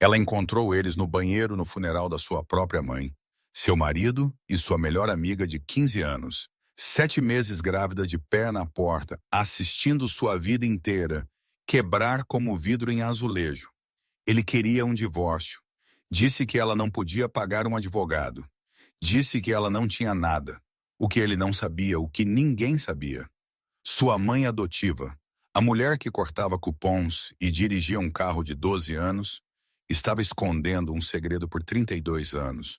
Ela encontrou eles no banheiro no funeral da sua própria mãe, seu marido e sua melhor amiga de 15 anos, 7 meses grávida de pé na porta, assistindo sua vida inteira quebrar como vidro em azulejo. Ele queria um divórcio. Disse que ela não podia pagar um advogado. Disse que ela não tinha nada. O que ele não sabia, o que ninguém sabia. Sua mãe adotiva, a mulher que cortava cupons e dirigia um carro de 12 anos, estava escondendo um segredo por 32 anos.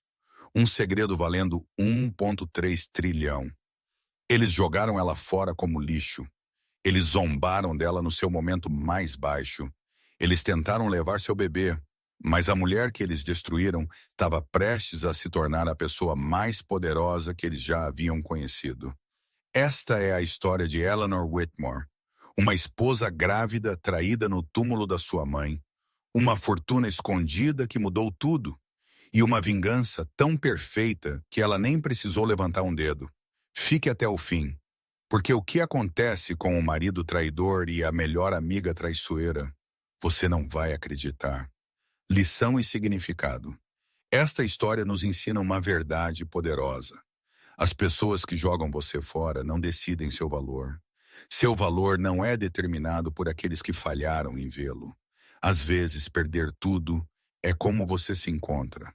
Um segredo valendo 1,3 trilhão. Eles jogaram ela fora como lixo. Eles zombaram dela no seu momento mais baixo. Eles tentaram levar seu bebê, mas a mulher que eles destruíram estava prestes a se tornar a pessoa mais poderosa que eles já haviam conhecido. Esta é a história de Eleanor Whitmore, uma esposa grávida traída no túmulo da sua mãe, uma fortuna escondida que mudou tudo, e uma vingança tão perfeita que ela nem precisou levantar um dedo. Fique até o fim, porque o que acontece com o marido traidor e a melhor amiga traiçoeira, você não vai acreditar. Lição e significado. Esta história nos ensina uma verdade poderosa. As pessoas que jogam você fora não decidem seu valor. Seu valor não é determinado por aqueles que falharam em vê-lo. Às vezes, perder tudo é como você se encontra.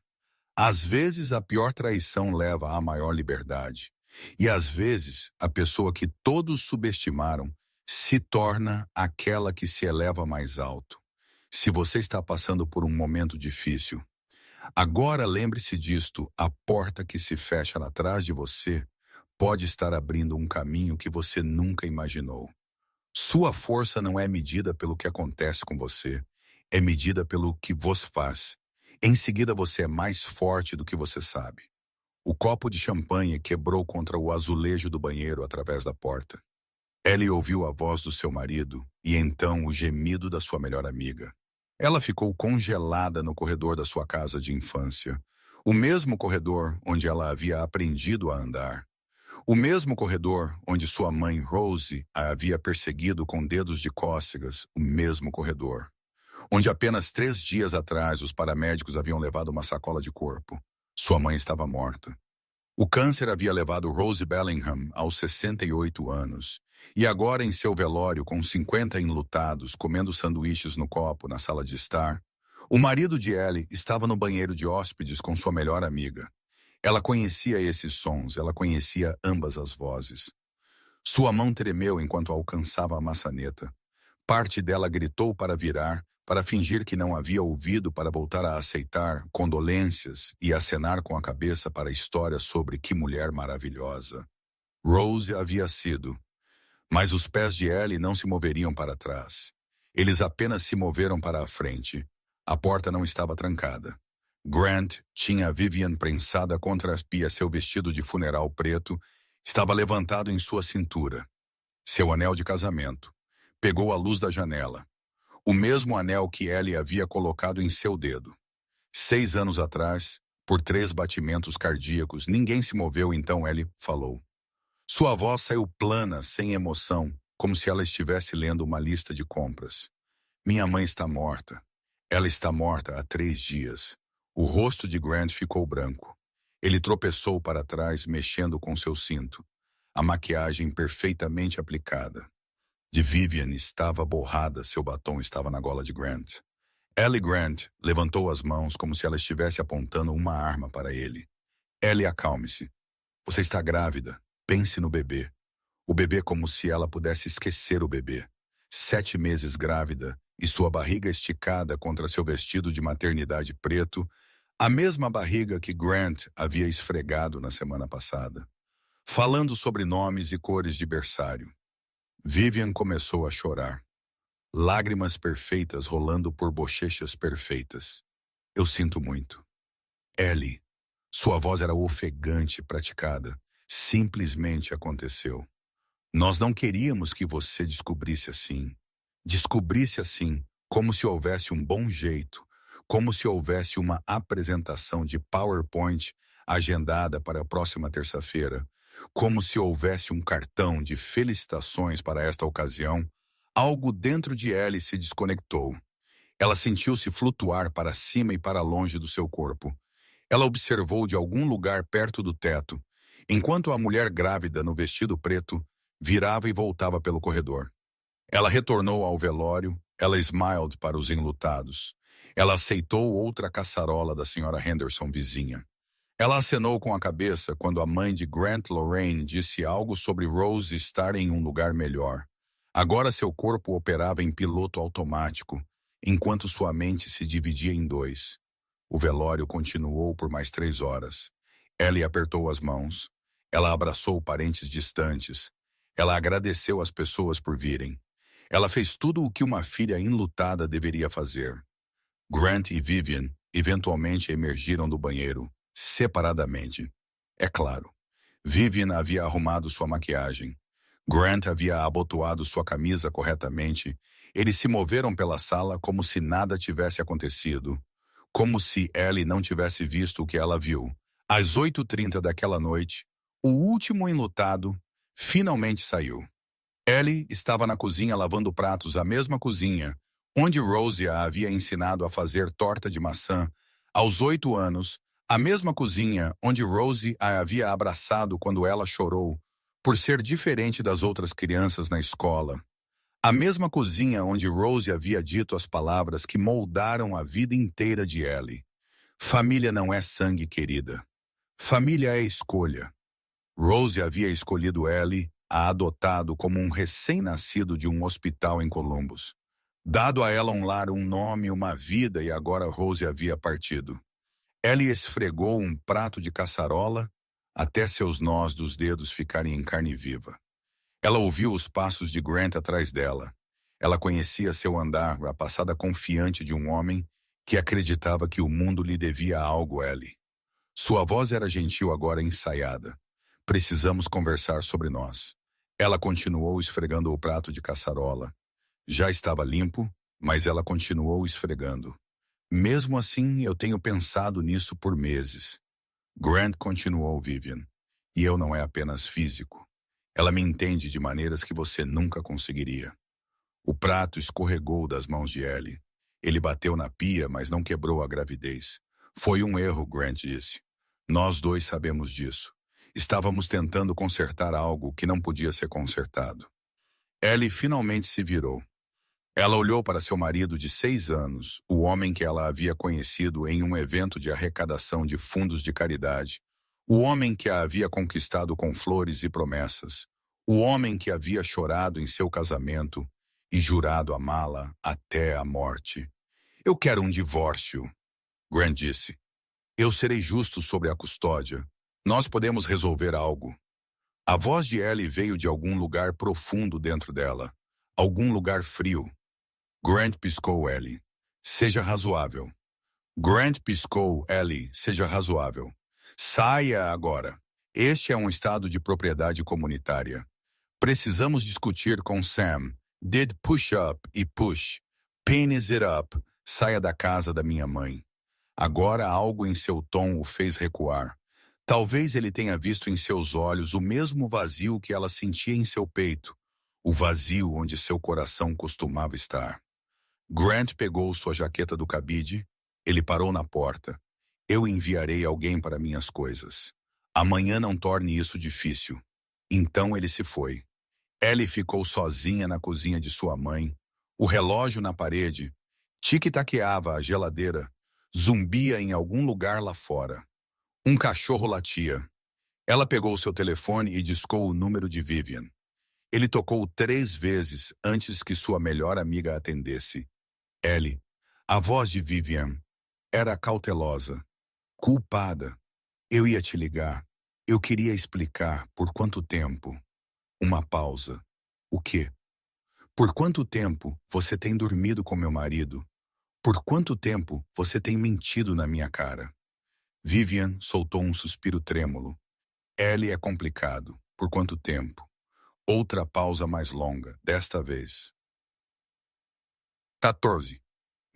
Às vezes, a pior traição leva à maior liberdade. E às vezes, a pessoa que todos subestimaram se torna aquela que se eleva mais alto. Se você está passando por um momento difícil, agora lembre-se disto: a porta que se fecha atrás de você pode estar abrindo um caminho que você nunca imaginou. Sua força não é medida pelo que acontece com você, é medida pelo que você faz. Em seguida, você é mais forte do que você sabe. O copo de champanhe quebrou contra o azulejo do banheiro através da porta. Ellie ouviu a voz do seu marido e então o gemido da sua melhor amiga. Ela ficou congelada no corredor da sua casa de infância, o mesmo corredor onde ela havia aprendido a andar. O mesmo corredor onde sua mãe Rose a havia perseguido com dedos de cócegas, o mesmo corredor onde apenas 3 dias atrás os paramédicos haviam levado uma sacola de corpo. Sua mãe estava morta. O câncer havia levado Rose Bellingham aos 68 anos, e agora em seu velório com 50 enlutados comendo sanduíches no copo na sala de estar, o marido de Ellie estava no banheiro de hóspedes com sua melhor amiga. Ela conhecia esses sons, ela conhecia ambas as vozes. Sua mão tremeu enquanto alcançava a maçaneta. Parte dela gritou para virar, para fingir que não havia ouvido, para voltar a aceitar condolências e acenar com a cabeça para a história sobre que mulher maravilhosa Rose havia sido. Mas os pés de Ellie não se moveriam para trás. Eles apenas se moveram para a frente. A porta não estava trancada. Grant tinha a Vivian prensada contra as pias. Seu vestido de funeral preto estava levantado em sua cintura. Seu anel de casamento. Pegou a luz da janela. O mesmo anel que Ellie havia colocado em seu dedo. 6 anos atrás, por 3 batimentos cardíacos, ninguém se moveu, então Ellie falou. Sua voz saiu plana, sem emoção, como se ela estivesse lendo uma lista de compras. Minha mãe está morta. Ela está morta há 3 dias. O rosto de Grant ficou branco. Ele tropeçou para trás, mexendo com seu cinto. A maquiagem perfeitamente aplicada. De Vivian estava borrada, seu batom estava na gola de Grant. Ellie Grant levantou as mãos como se ela estivesse apontando uma arma para ele. Ellie, acalme-se. Você está grávida. Pense no bebê. O bebê como se ela pudesse esquecer o bebê. 7 meses grávida e sua barriga esticada contra seu vestido de maternidade preto, a mesma barriga que Grant havia esfregado na semana passada. Falando sobre nomes e cores de berçário. Vivian começou a chorar. Lágrimas perfeitas rolando por bochechas perfeitas. Eu sinto muito. Ellie. Sua voz era ofegante, praticada. Simplesmente aconteceu. Nós não queríamos que você descobrisse assim. Descobrisse assim, como se houvesse um bom jeito, como se houvesse uma apresentação de PowerPoint agendada para a próxima terça-feira, como se houvesse um cartão de felicitações para esta ocasião. Algo dentro de Ellie se desconectou. Ela sentiu-se flutuar para cima e para longe do seu corpo. Ela observou de algum lugar perto do teto, enquanto a mulher grávida no vestido preto virava e voltava pelo corredor. Ela retornou ao velório, ela smiled para os enlutados. Ela aceitou outra caçarola da senhora Henderson vizinha. Ela acenou com a cabeça quando a mãe de Grant Lorraine disse algo sobre Rose estar em um lugar melhor. Agora seu corpo operava em piloto automático, enquanto sua mente se dividia em dois. O velório continuou por mais 3 horas. Ellie apertou as mãos. Ela abraçou parentes distantes. Ela agradeceu às pessoas por virem. Ela fez tudo o que uma filha enlutada deveria fazer. Grant e Vivian eventualmente emergiram do banheiro, separadamente. É claro, Vivian havia arrumado sua maquiagem. Grant havia abotoado sua camisa corretamente. Eles se moveram pela sala como se nada tivesse acontecido. Como se Ellie não tivesse visto o que ela viu. Às 8h30 daquela noite, o último enlutado finalmente saiu. Ellie estava na cozinha lavando pratos, a mesma cozinha, onde Rose a havia ensinado a fazer torta de maçã aos 8 anos, a mesma cozinha onde Rose a havia abraçado quando ela chorou por ser diferente das outras crianças na escola. A mesma cozinha onde Rose havia dito as palavras que moldaram a vida inteira de Ellie. Família não é sangue, querida. Família é escolha. Rose havia escolhido Ellie, a adotado como um recém-nascido de um hospital em Columbus. Dado a ela um lar, um nome, uma vida, e agora Rose havia partido. Ellie esfregou um prato de caçarola até seus nós dos dedos ficarem em carne viva. Ela ouviu os passos de Grant atrás dela. Ela conhecia seu andar, a passada confiante de um homem que acreditava que o mundo lhe devia algo, Ellie. Sua voz era gentil, agora ensaiada. Precisamos conversar sobre nós. Ela continuou esfregando o prato de caçarola. Já estava limpo, mas ela continuou esfregando. Mesmo assim, eu tenho pensado nisso por meses. Grant continuou, Vivian. E eu não é apenas físico. Ela me entende de maneiras que você nunca conseguiria. O prato escorregou das mãos de Ellie. Ele bateu na pia, mas não quebrou a gravidez. Foi um erro, Grant disse. Nós dois sabemos disso. Estávamos tentando consertar algo que não podia ser consertado. Ellie finalmente se virou. Ela olhou para seu marido de 6 anos, o homem que ela havia conhecido em um evento de arrecadação de fundos de caridade, o homem que a havia conquistado com flores e promessas, o homem que havia chorado em seu casamento e jurado amá-la até a morte. Eu quero um divórcio, Grant disse. Eu serei justo sobre a custódia. Nós podemos resolver algo. A voz de Ellie veio de algum lugar profundo dentro dela, algum lugar frio. Grant piscou Ellie. Seja razoável. Grant piscou Ellie. Seja razoável. Saia agora. Este é um estado de propriedade comunitária. Precisamos discutir com Sam. Did push-up e push. Penis it up. Saia da casa da minha mãe. Agora algo em seu tom o fez recuar. Talvez ele tenha visto em seus olhos o mesmo vazio que ela sentia em seu peito. O vazio onde seu coração costumava estar. Grant pegou sua jaqueta do cabide. Ele parou na porta. Eu enviarei alguém para minhas coisas. Amanhã não torne isso difícil. Então ele se foi. Ellie ficou sozinha na cozinha de sua mãe. O relógio na parede tic-taqueava a geladeira. Zumbia em algum lugar lá fora. Um cachorro latia. Ela pegou seu telefone e discou o número de Vivian. Ele tocou 3 vezes antes que sua melhor amiga atendesse. Ellie, a voz de Vivian, era cautelosa. Culpada. Eu ia te ligar. Eu queria explicar por quanto tempo. Uma pausa. O quê? Por quanto tempo você tem dormido com meu marido? Por quanto tempo você tem mentido na minha cara? Vivian soltou um suspiro trêmulo. Ellie é complicado. Por quanto tempo? Outra pausa mais longa, desta vez. 14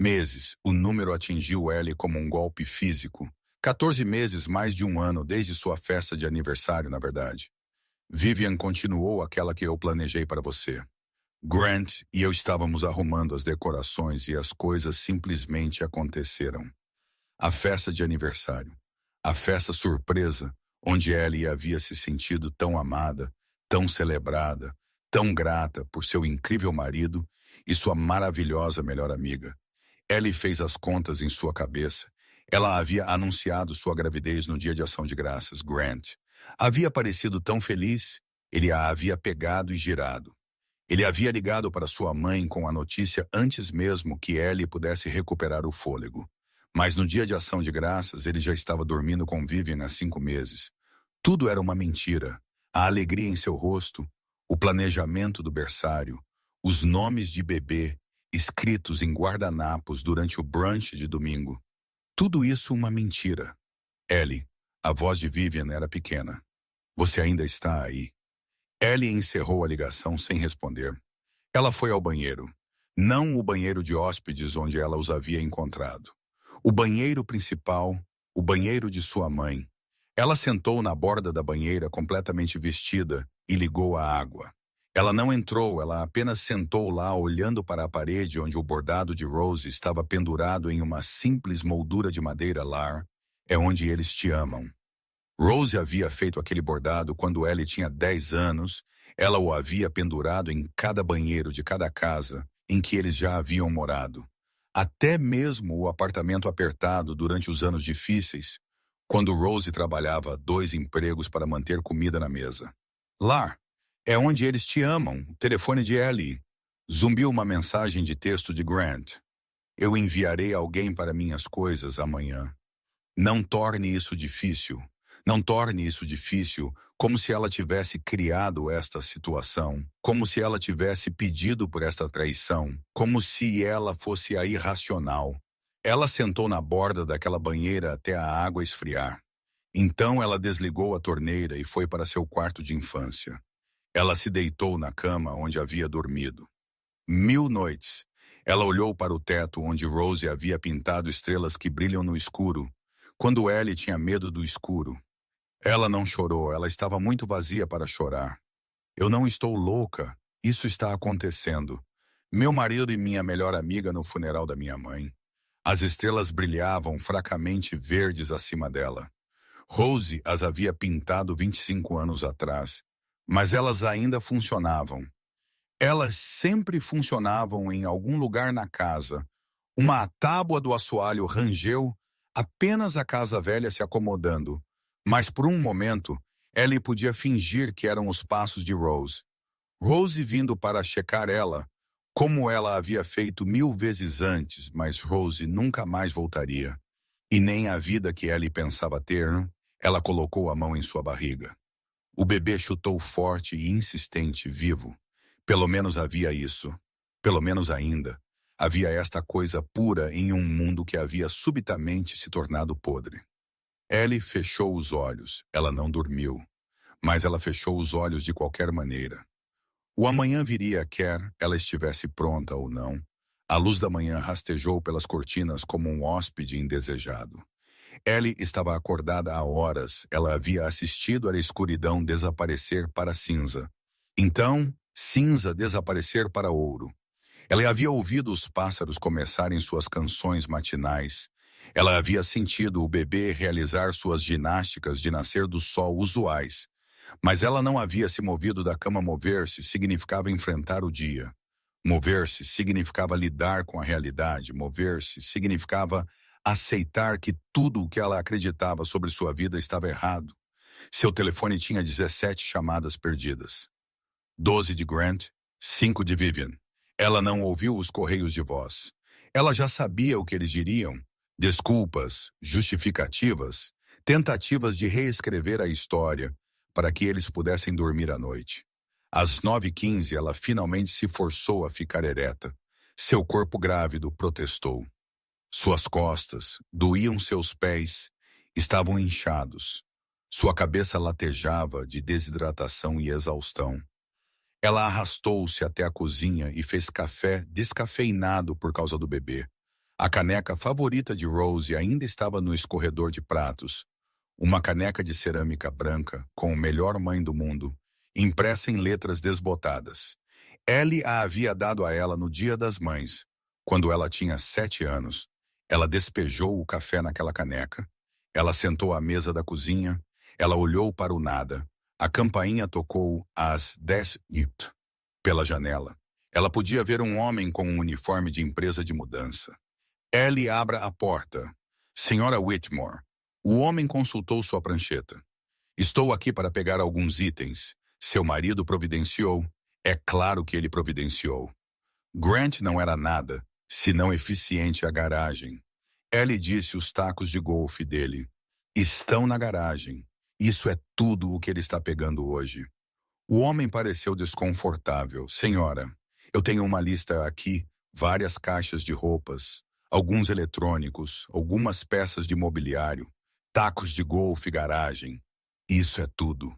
meses. O número atingiu Ellie como um golpe físico. 14 meses, mais de um ano, desde sua festa de aniversário, na verdade. Vivian continuou, aquela que eu planejei para você. Grant e eu estávamos arrumando as decorações e as coisas simplesmente aconteceram. A festa de aniversário, a festa surpresa, onde Ellie havia se sentido tão amada, tão celebrada, tão grata por seu incrível marido e sua maravilhosa melhor amiga. Ellie fez as contas em sua cabeça. Ela havia anunciado sua gravidez no dia de ação de graças. Grant havia parecido tão feliz. Ele a havia pegado e girado. Ele havia ligado para sua mãe com a notícia antes mesmo que Ellie pudesse recuperar o fôlego. Mas no dia de ação de graças, ele já estava dormindo com Vivian há 5 meses. Tudo era uma mentira. A alegria em seu rosto, o planejamento do berçário, os nomes de bebê escritos em guardanapos durante o brunch de domingo. Tudo isso uma mentira. Ellie, a voz de Vivian era pequena. Você ainda está aí? Ellie encerrou a ligação sem responder. Ela foi ao banheiro. Não o banheiro de hóspedes onde ela os havia encontrado. O banheiro principal, o banheiro de sua mãe. Ela sentou na borda da banheira completamente vestida e ligou a água. Ela não entrou, ela apenas sentou lá olhando para a parede onde o bordado de Rose estava pendurado em uma simples moldura de madeira lar. É onde eles te amam. Rose havia feito aquele bordado quando Ellie tinha 10 anos. Ela o havia pendurado em cada banheiro de cada casa em que eles já haviam morado. Até mesmo o apartamento apertado durante os anos difíceis, quando Rose trabalhava 2 empregos para manter comida na mesa. Lar, é onde eles te amam. O telefone de Ellie. Zumbiu uma mensagem de texto de Grant. Eu enviarei alguém para minhas coisas amanhã. Não torne isso difícil. Não torne isso difícil, como se ela tivesse criado esta situação, como se ela tivesse pedido por esta traição, como se ela fosse a irracional. Ela sentou na borda daquela banheira até a água esfriar. Então ela desligou a torneira e foi para seu quarto de infância. Ela se deitou na cama onde havia dormido. 1000 noites. Ela olhou para o teto onde Rose havia pintado estrelas que brilham no escuro, quando Ellie tinha medo do escuro. Ela não chorou, ela estava muito vazia para chorar. Eu não estou louca, isso está acontecendo. Meu marido e minha melhor amiga no funeral da minha mãe. As estrelas brilhavam fracamente verdes acima dela. Rose as havia pintado 25 anos atrás, mas elas ainda funcionavam. Elas sempre funcionavam em algum lugar na casa. Uma tábua do assoalho rangeu, apenas a casa velha se acomodando. Mas por um momento, Ellie podia fingir que eram os passos de Rose. Rose vindo para checar ela, como ela havia feito 1000 vezes antes, mas Rose nunca mais voltaria. E nem a vida que Ellie pensava ter, ela colocou a mão em sua barriga. O bebê chutou forte e insistente, vivo. Pelo menos havia isso. Pelo menos ainda. Havia esta coisa pura em um mundo que havia subitamente se tornado podre. Ellie fechou os olhos. Ela não dormiu. Mas ela fechou os olhos de qualquer maneira. O amanhã viria quer ela estivesse pronta ou não. A luz da manhã rastejou pelas cortinas como um hóspede indesejado. Ellie estava acordada há horas. Ela havia assistido a escuridão desaparecer para cinza. Então, cinza desaparecer para ouro. Ela havia ouvido os pássaros começarem suas canções matinais. Ela havia sentido o bebê realizar suas ginásticas de nascer do sol usuais. Mas ela não havia se movido da cama. Mover-se significava enfrentar o dia. Mover-se significava lidar com a realidade. Mover-se significava aceitar que tudo o que ela acreditava sobre sua vida estava errado. Seu telefone tinha 17 chamadas perdidas. 12 de Grant, 5 de Vivian. Ela não ouviu os correios de voz. Ela já sabia o que eles diriam. Desculpas, justificativas, tentativas de reescrever a história para que eles pudessem dormir à noite. Às 9h15, ela finalmente se forçou a ficar ereta. Seu corpo grávido protestou. Suas costas, doíam seus pés, estavam inchados. Sua cabeça latejava de desidratação e exaustão. Ela arrastou-se até a cozinha e fez café descafeinado por causa do bebê. A caneca favorita de Rose ainda estava no escorredor de pratos. Uma caneca de cerâmica branca, com o melhor mãe do mundo, impressa em letras desbotadas. Ellie a havia dado a ela no Dia das Mães, quando ela tinha 7 anos. Ela despejou o café naquela caneca. Ela sentou à mesa da cozinha. Ela olhou para o nada. A campainha tocou às 10 pela janela. Ela podia ver um homem com um uniforme de empresa de mudança. Ellie abre a porta. Senhora Whitmore. O homem consultou sua prancheta. Estou aqui para pegar alguns itens. Seu marido providenciou. É claro que ele providenciou. Grant não era nada, senão eficiente à garagem. Ellie disse os tacos de golfe dele. Estão na garagem. Isso é tudo o que ele está pegando hoje. O homem pareceu desconfortável. Senhora, eu tenho uma lista aqui, várias caixas de roupas, alguns eletrônicos, algumas peças de mobiliário, tacos de golfe, garagem. Isso é tudo.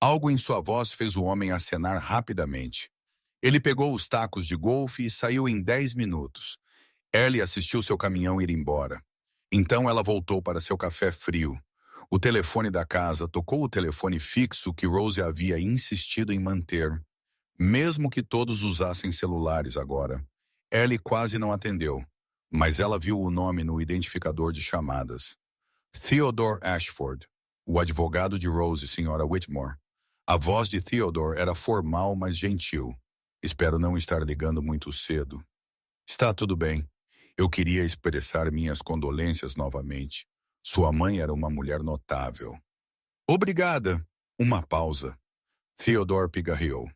Algo em sua voz fez o homem acenar rapidamente. Ele pegou os tacos de golfe e saiu em 10 minutos. Ellie assistiu seu caminhão ir embora. Então ela voltou para seu café frio. O telefone da casa tocou o telefone fixo que Rose havia insistido em manter. Mesmo que todos usassem celulares agora. Ellie quase não atendeu, mas ela viu o nome no identificador de chamadas. Theodore Ashford, o advogado de Rose, Sra. Whitmore. A voz de Theodore era formal, mas gentil. Espero não estar ligando muito cedo. Está tudo bem. Eu queria expressar minhas condolências novamente. Sua mãe era uma mulher notável. Obrigada. Uma pausa. Theodore pigarreou.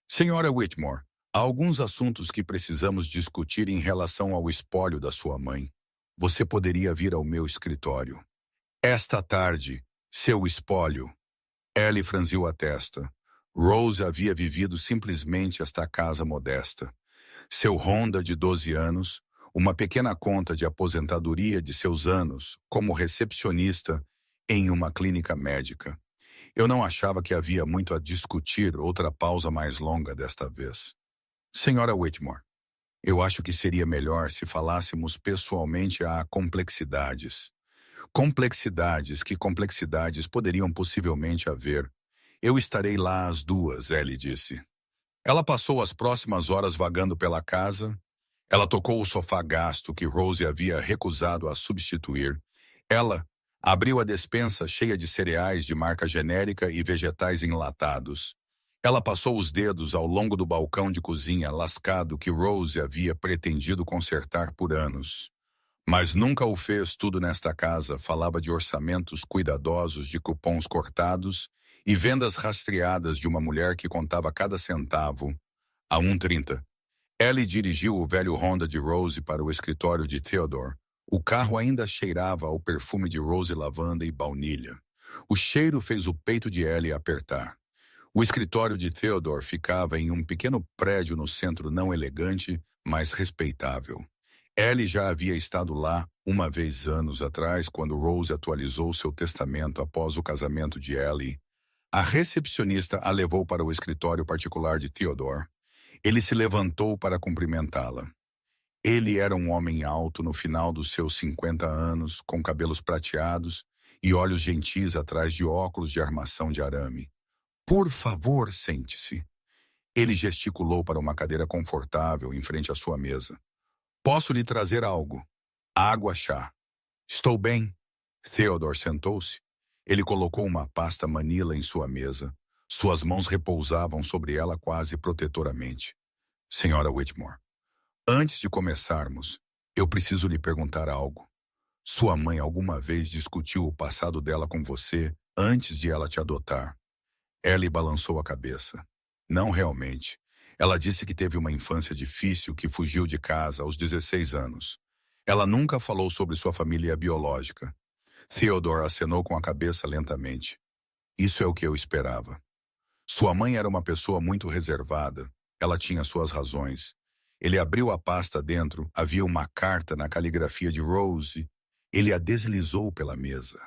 Senhora Whitmore, há alguns assuntos que precisamos discutir em relação ao espólio da sua mãe. Você poderia vir ao meu escritório. Esta tarde, seu espólio. Ellie franziu a testa. Rose havia vivido simplesmente esta casa modesta. Seu Honda de 12 anos, uma pequena conta de aposentadoria de seus anos como recepcionista em uma clínica médica. Eu não achava que havia muito a discutir outra pausa mais longa desta vez. Senhora Whitmore, eu acho que seria melhor se falássemos pessoalmente a complexidades. Que complexidades poderiam possivelmente haver? Eu estarei lá às 2, Ellie disse. Ela passou as próximas horas vagando pela casa. Ela tocou o sofá gasto que Rose havia recusado a substituir. Ela abriu a despensa cheia de cereais de marca genérica e vegetais enlatados. Ela passou os dedos ao longo do balcão de cozinha lascado que Rose havia pretendido consertar por anos. Mas nunca o fez. Tudo nesta casa falava de orçamentos cuidadosos de cupons cortados e vendas rastreadas de uma mulher que contava cada centavo a 1,30. Ellie dirigiu o velho Honda de Rose para o escritório de Theodore. O carro ainda cheirava ao perfume de Rose, lavanda e baunilha. O cheiro fez o peito de Ellie apertar. O escritório de Theodore ficava em um pequeno prédio no centro, não elegante, mas respeitável. Ellie já havia estado lá uma vez anos atrás, quando Rose atualizou seu testamento após o casamento de Ellie. A recepcionista a levou para o escritório particular de Theodore. Ele se levantou para cumprimentá-la. Ele era um homem alto no final dos seus 50 anos, com cabelos prateados e olhos gentis atrás de óculos de armação de arame. Por favor, sente-se. Ele gesticulou para uma cadeira confortável em frente à sua mesa. Posso lhe trazer algo? Água, chá. Estou bem. Theodore sentou-se. Ele colocou uma pasta Manila em sua mesa. Suas mãos repousavam sobre ela quase protetoramente. Senhora Whitmore, antes de começarmos, eu preciso lhe perguntar algo. Sua mãe alguma vez discutiu o passado dela com você antes de ela te adotar? Ellie balançou a cabeça. Não realmente. Ela disse que teve uma infância difícil, que fugiu de casa aos 16 anos. Ela nunca falou sobre sua família biológica. Theodore acenou com a cabeça lentamente. Isso é o que eu esperava. Sua mãe era uma pessoa muito reservada. Ela tinha suas razões. Ele abriu a pasta dentro. Havia uma carta na caligrafia de Rose. Ele a deslizou pela mesa.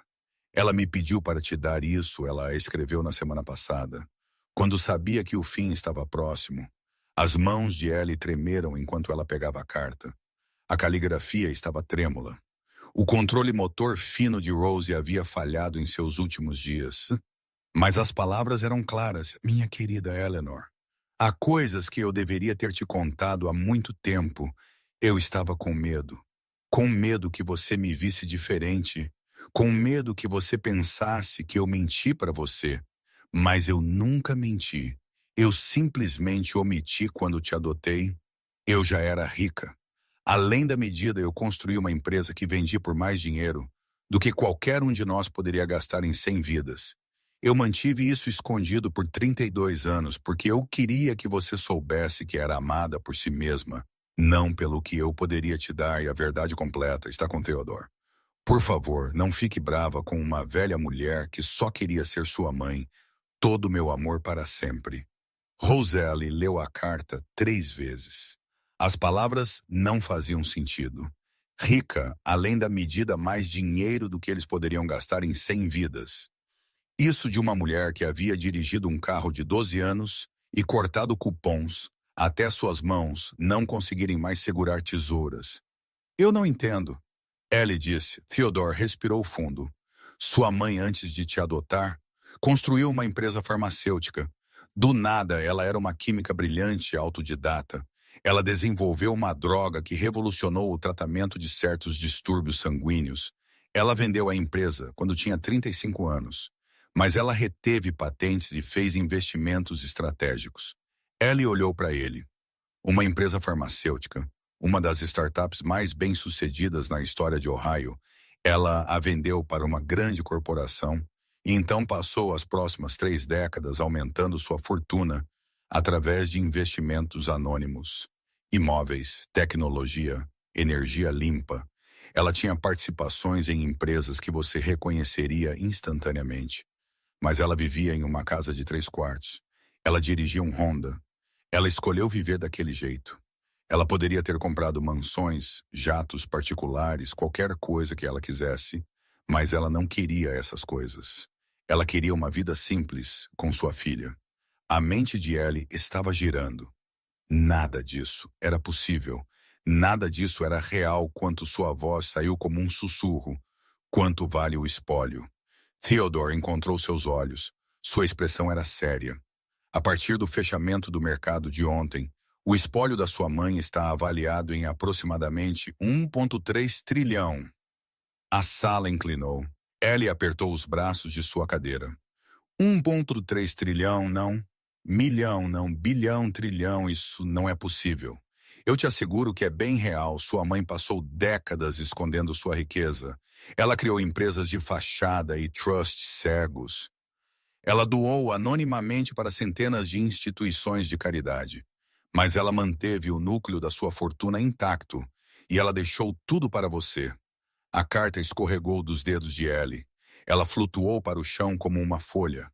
Ela me pediu para te dar isso, ela a escreveu na semana passada. Quando sabia que o fim estava próximo, as mãos de Ellie tremeram enquanto ela pegava a carta. A caligrafia estava trêmula. O controle motor fino de Rose havia falhado em seus últimos dias. Mas as palavras eram claras. Minha querida Eleanor, Há coisas que eu deveria ter te contado há muito tempo. Eu estava com medo. Com medo que você me visse diferente. Com medo que você pensasse que eu menti para você. Mas eu nunca menti. Eu simplesmente omiti quando te adotei. Eu já era rica. Além da medida, eu construí uma empresa que vendia por mais dinheiro do que qualquer um de nós poderia gastar em 100 vidas. Eu mantive isso escondido por 32 anos porque eu queria que você soubesse que era amada por si mesma, não pelo que eu poderia te dar e a verdade completa está com Theodore. Por favor, não fique brava com uma velha mulher que só queria ser sua mãe. Todo o meu amor para sempre. Roselle leu a carta 3 vezes. As palavras não faziam sentido. Rica, além da medida, mais dinheiro do que eles poderiam gastar em 100 vidas. Isso de uma mulher que havia dirigido um carro de 12 anos e cortado cupons até suas mãos não conseguirem mais segurar tesouras. Eu não entendo. Ellie disse. Theodore respirou fundo. Sua mãe, antes de te adotar, construiu uma empresa farmacêutica. Do nada, ela era uma química brilhante e autodidata. Ela desenvolveu uma droga que revolucionou o tratamento de certos distúrbios sanguíneos. Ela vendeu a empresa quando tinha 35 anos. Mas ela reteve patentes e fez investimentos estratégicos. Ellie olhou para ele. Uma empresa farmacêutica, uma das startups mais bem-sucedidas na história de Ohio, ela a vendeu para uma grande corporação e então passou as próximas 3 décadas aumentando sua fortuna através de investimentos anônimos, imóveis, tecnologia, energia limpa. Ela tinha participações em empresas que você reconheceria instantaneamente. Mas ela vivia em uma casa de 3 quartos. Ela dirigia um Honda. Ela escolheu viver daquele jeito. Ela poderia ter comprado mansões, jatos particulares, qualquer coisa que ela quisesse, mas ela não queria essas coisas. Ela queria uma vida simples com sua filha. A mente de Ellie estava girando. Nada disso era possível. Nada disso era real quando sua voz saiu como um sussurro. Quanto vale o espólio? Theodore encontrou seus olhos. Sua expressão era séria. A partir do fechamento do mercado de ontem, o espólio da sua mãe está avaliado em aproximadamente 1,3 trilhão. A sala inclinou. Ellie apertou os braços de sua cadeira. 1,3 trilhão, não. Milhão, não. Bilhão, trilhão, isso não é possível. Eu te asseguro que é bem real. Sua mãe passou décadas escondendo sua riqueza. Ela criou empresas de fachada e trusts cegos. Ela doou anonimamente para centenas de instituições de caridade. Mas ela manteve o núcleo da sua fortuna intacto e ela deixou tudo para você. A carta escorregou dos dedos de Ellie. Ela flutuou para o chão como uma folha.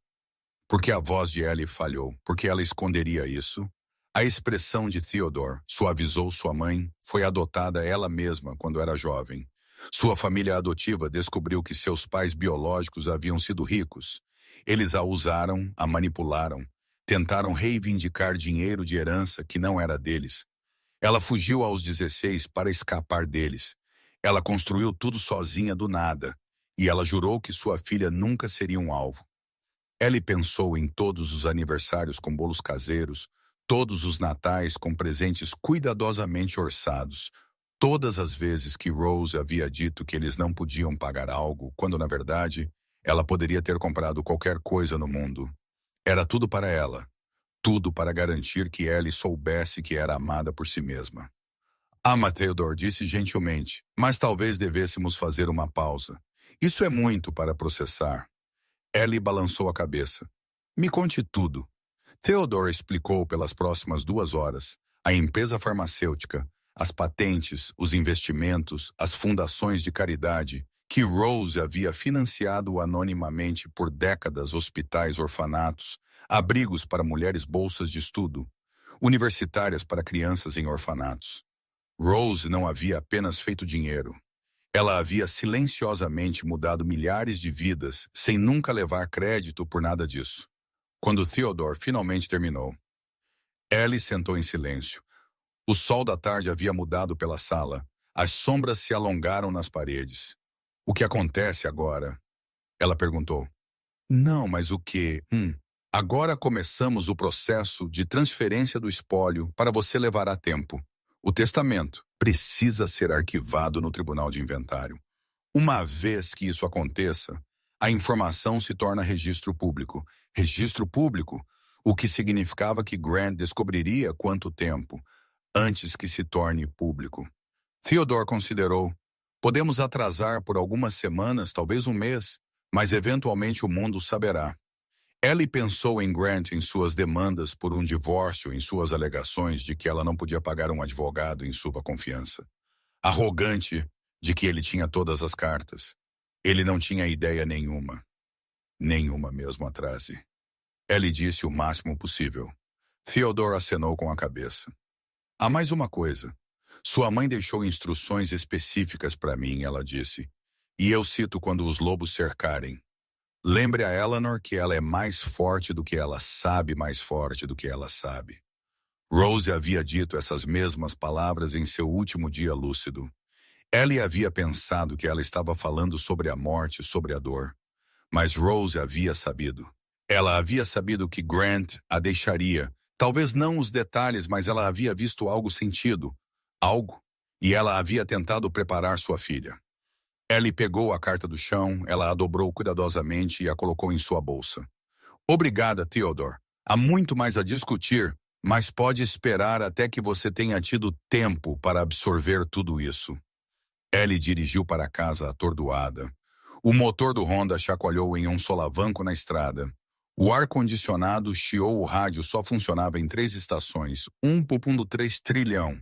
Porque a voz de Ellie falhou, porque ela esconderia isso. A expressão de Theodore suavizou sua mãe, foi adotada ela mesma quando era jovem. Sua família adotiva descobriu que seus pais biológicos haviam sido ricos. Eles a usaram, a manipularam, tentaram reivindicar dinheiro de herança que não era deles. Ela fugiu aos 16 para escapar deles. Ela construiu tudo sozinha do nada, e ela jurou que sua filha nunca seria um alvo. Ellie pensou em todos os aniversários com bolos caseiros, todos os natais com presentes cuidadosamente orçados, todas as vezes que Rose havia dito que eles não podiam pagar algo, quando na verdade ela poderia ter comprado qualquer coisa no mundo. Era tudo para ela, tudo para garantir que Ellie soubesse que era amada por si mesma. Theodore disse gentilmente, mas talvez devêssemos fazer uma pausa. Isso é muito para processar. Ellie balançou a cabeça. Me conte tudo. Theodore explicou pelas próximas 2 horas a empresa farmacêutica, as patentes, os investimentos, as fundações de caridade, que Rose havia financiado anonimamente por décadas hospitais, orfanatos, abrigos para mulheres, bolsas de estudo, universitárias para crianças em orfanatos. Rose não havia apenas feito dinheiro. Ela havia silenciosamente mudado milhares de vidas sem nunca levar crédito por nada disso. Quando Theodore finalmente terminou, Ellie sentou em silêncio. O sol da tarde havia mudado pela sala. As sombras se alongaram nas paredes. O que acontece agora? Ela perguntou. Não, mas o quê? Agora começamos o processo de transferência do espólio para você levará tempo. O testamento precisa ser arquivado no Tribunal de Inventário. Uma vez que isso aconteça, a informação se torna registro público. Registro público, o que significava que Grant descobriria quanto tempo antes que se torne público. Theodore considerou: podemos atrasar por algumas semanas, talvez um mês, mas eventualmente o mundo saberá. Ellie pensou em Grant em suas demandas por um divórcio, em suas alegações de que ela não podia pagar um advogado em sua confiança. Arrogante de que ele tinha todas as cartas. Ele não tinha ideia nenhuma. Nenhuma mesmo atrase. Ellie disse o máximo possível. Theodore acenou com a cabeça. Há mais uma coisa. Sua mãe deixou instruções específicas para mim, ela disse. E eu cito quando os lobos cercarem. Lembre a Eleanor que ela é mais forte do que ela sabe, mais forte do que ela sabe. Rose havia dito essas mesmas palavras em seu último dia lúcido. Ellie havia pensado que ela estava falando sobre a morte, sobre a dor. Mas Rose havia sabido. Ela havia sabido que Grant a deixaria. Talvez não os detalhes, mas ela havia visto algo sentido. Algo. E ela havia tentado preparar sua filha. Ellie pegou a carta do chão, ela a dobrou cuidadosamente e a colocou em sua bolsa. Obrigada, Theodore. Há muito mais a discutir, mas pode esperar até que você tenha tido tempo para absorver tudo isso. Ellie dirigiu para casa atordoada. O motor do Honda chacoalhou em um solavanco na estrada. O ar-condicionado chiou, o rádio só funcionava em 3 estações, 1,3 trilhão.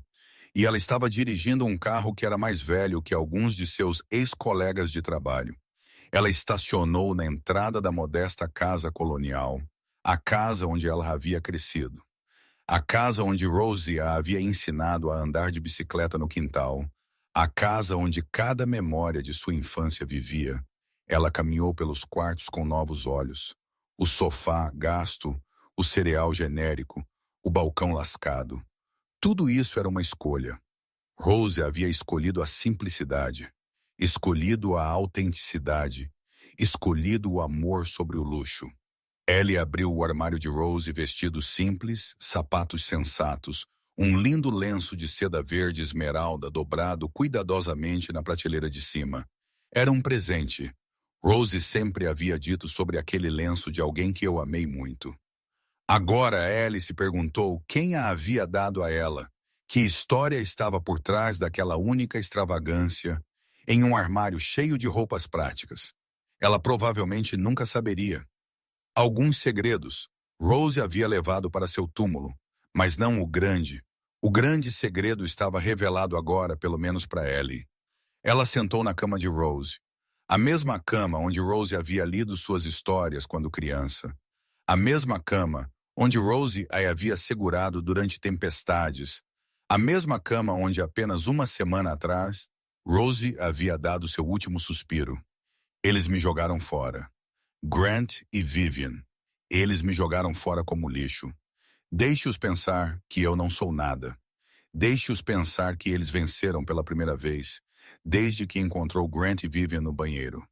E ela estava dirigindo um carro que era mais velho que alguns de seus ex-colegas de trabalho. Ela estacionou na entrada da modesta casa colonial, a casa onde ela havia crescido. A casa onde Rosie a havia ensinado a andar de bicicleta no quintal. A casa onde cada memória de sua infância vivia. Ela caminhou pelos quartos com novos olhos. O sofá gasto, o cereal genérico, o balcão lascado. Tudo isso era uma escolha. Rose havia escolhido a simplicidade, escolhido a autenticidade, escolhido o amor sobre o luxo. Ellie abriu o armário de Rose, vestidos simples, sapatos sensatos, um lindo lenço de seda verde esmeralda dobrado cuidadosamente na prateleira de cima. Era um presente. Rose sempre havia dito sobre aquele lenço de alguém que eu amei muito. Agora Ellie se perguntou quem a havia dado a ela, que história estava por trás daquela única extravagância em um armário cheio de roupas práticas. Ela provavelmente nunca saberia. Alguns segredos Rose havia levado para seu túmulo, mas não o grande. O grande segredo estava revelado agora, pelo menos para Ellie. Ela sentou na cama de Rose. A mesma cama onde Rose havia lido suas histórias quando criança. A mesma cama onde Rose a havia segurado durante tempestades. A mesma cama onde apenas uma semana atrás, Rose havia dado seu último suspiro. Eles me jogaram fora. Grant e Vivian. Eles me jogaram fora como lixo. Deixe-os pensar que eu não sou nada. Deixe-os pensar que eles venceram pela primeira vez, desde que encontrou Grant e Vivian no banheiro.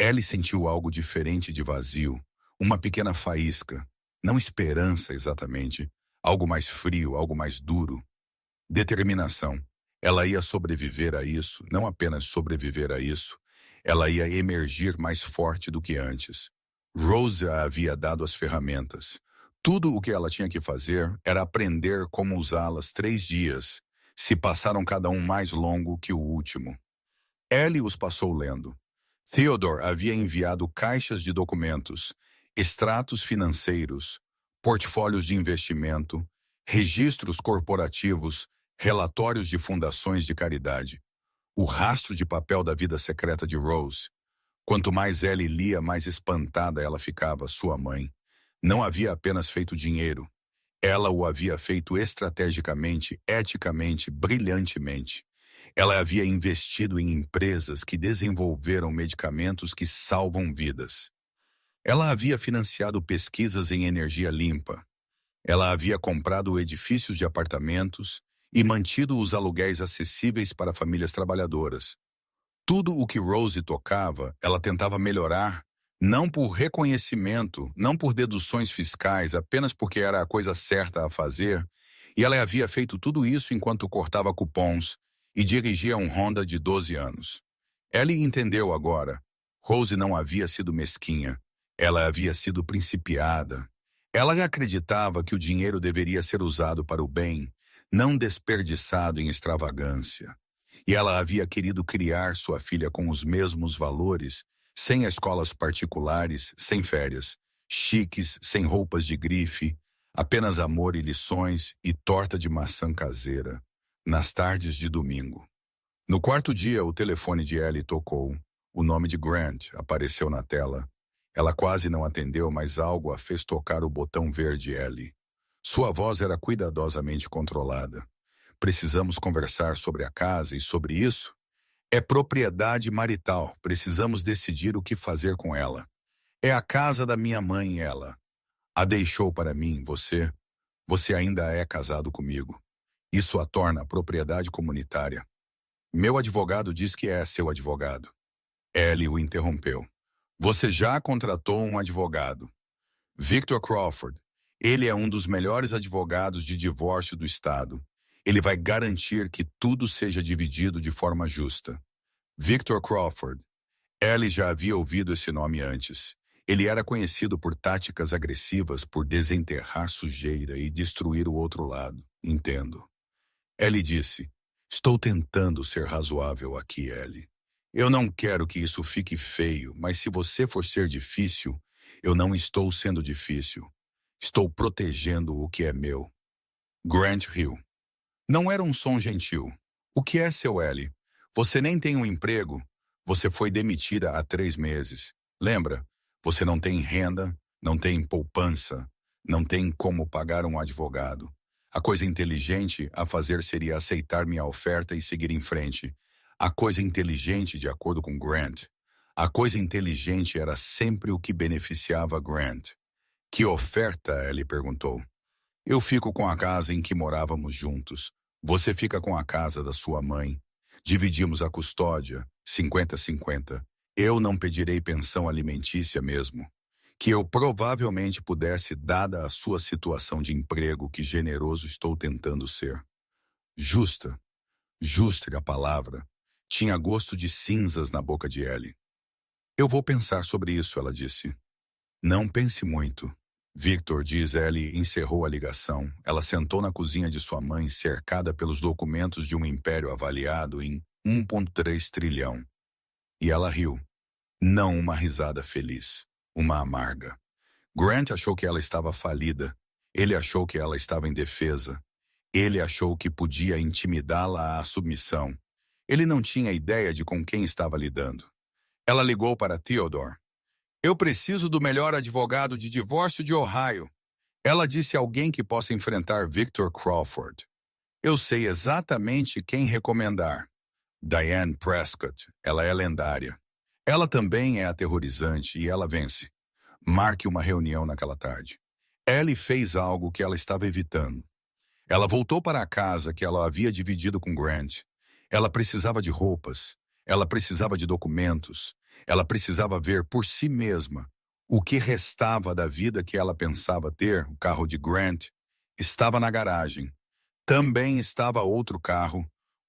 Ellie sentiu algo diferente de vazio, uma pequena faísca, não esperança exatamente, algo mais frio, algo mais duro. Determinação. Ela ia sobreviver a isso, não apenas sobreviver a isso, ela ia emergir mais forte do que antes. Rose a havia dado as ferramentas. Tudo o que ela tinha que fazer era aprender como usá-las 3 dias, se passaram cada um mais longo que o último. Ellie os passou lendo. Theodore havia enviado caixas de documentos, extratos financeiros, portfólios de investimento, registros corporativos, relatórios de fundações de caridade. O rastro de papel da vida secreta de Rose. Quanto mais Ellie lia, mais espantada ela ficava, sua mãe. Não havia apenas feito dinheiro. Ela o havia feito estrategicamente, eticamente, brilhantemente. Ela havia investido em empresas que desenvolveram medicamentos que salvam vidas. Ela havia financiado pesquisas em energia limpa. Ela havia comprado edifícios de apartamentos e mantido os aluguéis acessíveis para famílias trabalhadoras. Tudo o que Rose tocava, ela tentava melhorar, Não por reconhecimento, não por deduções fiscais, apenas porque era a coisa certa a fazer, e ela havia feito tudo isso enquanto cortava cupons e dirigia um Honda de 12 anos. Ellie entendeu agora. Rose não havia sido mesquinha. Ela havia sido principiada. Ela acreditava que o dinheiro deveria ser usado para o bem, não desperdiçado em extravagância. E ela havia querido criar sua filha com os mesmos valores, sem escolas particulares, sem férias, chiques, sem roupas de grife, apenas amor e lições e torta de maçã caseira, nas tardes de domingo. No quarto dia, o telefone de Ellie tocou. O nome de Grant apareceu na tela. Ela quase não atendeu, mas algo a fez tocar o botão verde Ellie. Sua voz era cuidadosamente controlada. Precisamos conversar sobre a casa e sobre isso? É propriedade marital. Precisamos decidir o que fazer com ela. É a casa da minha mãe, ela. A deixou para mim, você. Você ainda é casado comigo. Isso a torna propriedade comunitária. Meu advogado diz que é seu advogado. Ellie o interrompeu. Você já contratou um advogado. Victor Crawford. Ele é um dos melhores advogados de divórcio do estado. Ele vai garantir que tudo seja dividido de forma justa. Victor Crawford. Ellie já havia ouvido esse nome antes. Ele era conhecido por táticas agressivas, por desenterrar sujeira e destruir o outro lado. Entendo. Ellie disse, estou tentando ser razoável aqui, Ellie. Eu não quero que isso fique feio, mas se você for ser difícil, eu não estou sendo difícil. Estou protegendo o que é meu. Grant riu. Não era um som gentil. O que é seu, Ellie? Você nem tem um emprego. Você foi demitida há 3 meses. Lembra? Você não tem renda, não tem poupança, não tem como pagar um advogado. A coisa inteligente a fazer seria aceitar minha oferta e seguir em frente. A coisa inteligente, de acordo com Grant. A coisa inteligente era sempre o que beneficiava Grant. Que oferta? Ele perguntou. Eu fico com a casa em que morávamos juntos. Você fica com a casa da sua mãe. Dividimos a custódia, 50-50. Eu não pedirei pensão alimentícia mesmo. Que eu provavelmente pudesse, dada a sua situação de emprego, que generoso estou tentando ser. Justa. Justa a palavra. Tinha gosto de cinzas na boca de Ellie. Eu vou pensar sobre isso, ela disse. Não pense muito. Victor, diz Ellie, encerrou a ligação. Ela sentou na cozinha de sua mãe, cercada pelos documentos de um império avaliado em 1,3 trilhão. E ela riu. Não uma risada feliz, uma amarga. Grant achou que ela estava falida. Ele achou que ela estava indefesa. Ele achou que podia intimidá-la à submissão. Ele não tinha ideia de com quem estava lidando. Ela ligou para Theodore. Eu preciso do melhor advogado de divórcio de Ohio. Ela disse a alguém que possa enfrentar Victor Crawford. Eu sei exatamente quem recomendar. Diane Prescott. Ela é lendária. Ela também é aterrorizante e ela vence. Marque uma reunião naquela tarde. Ellie fez algo que ela estava evitando. Ela voltou para a casa que ela havia dividido com Grant. Ela precisava de roupas. Ela precisava de documentos. Ela precisava ver por si mesma o que restava da vida que ela pensava ter. O carro de Grant estava na garagem. Também estava outro carro,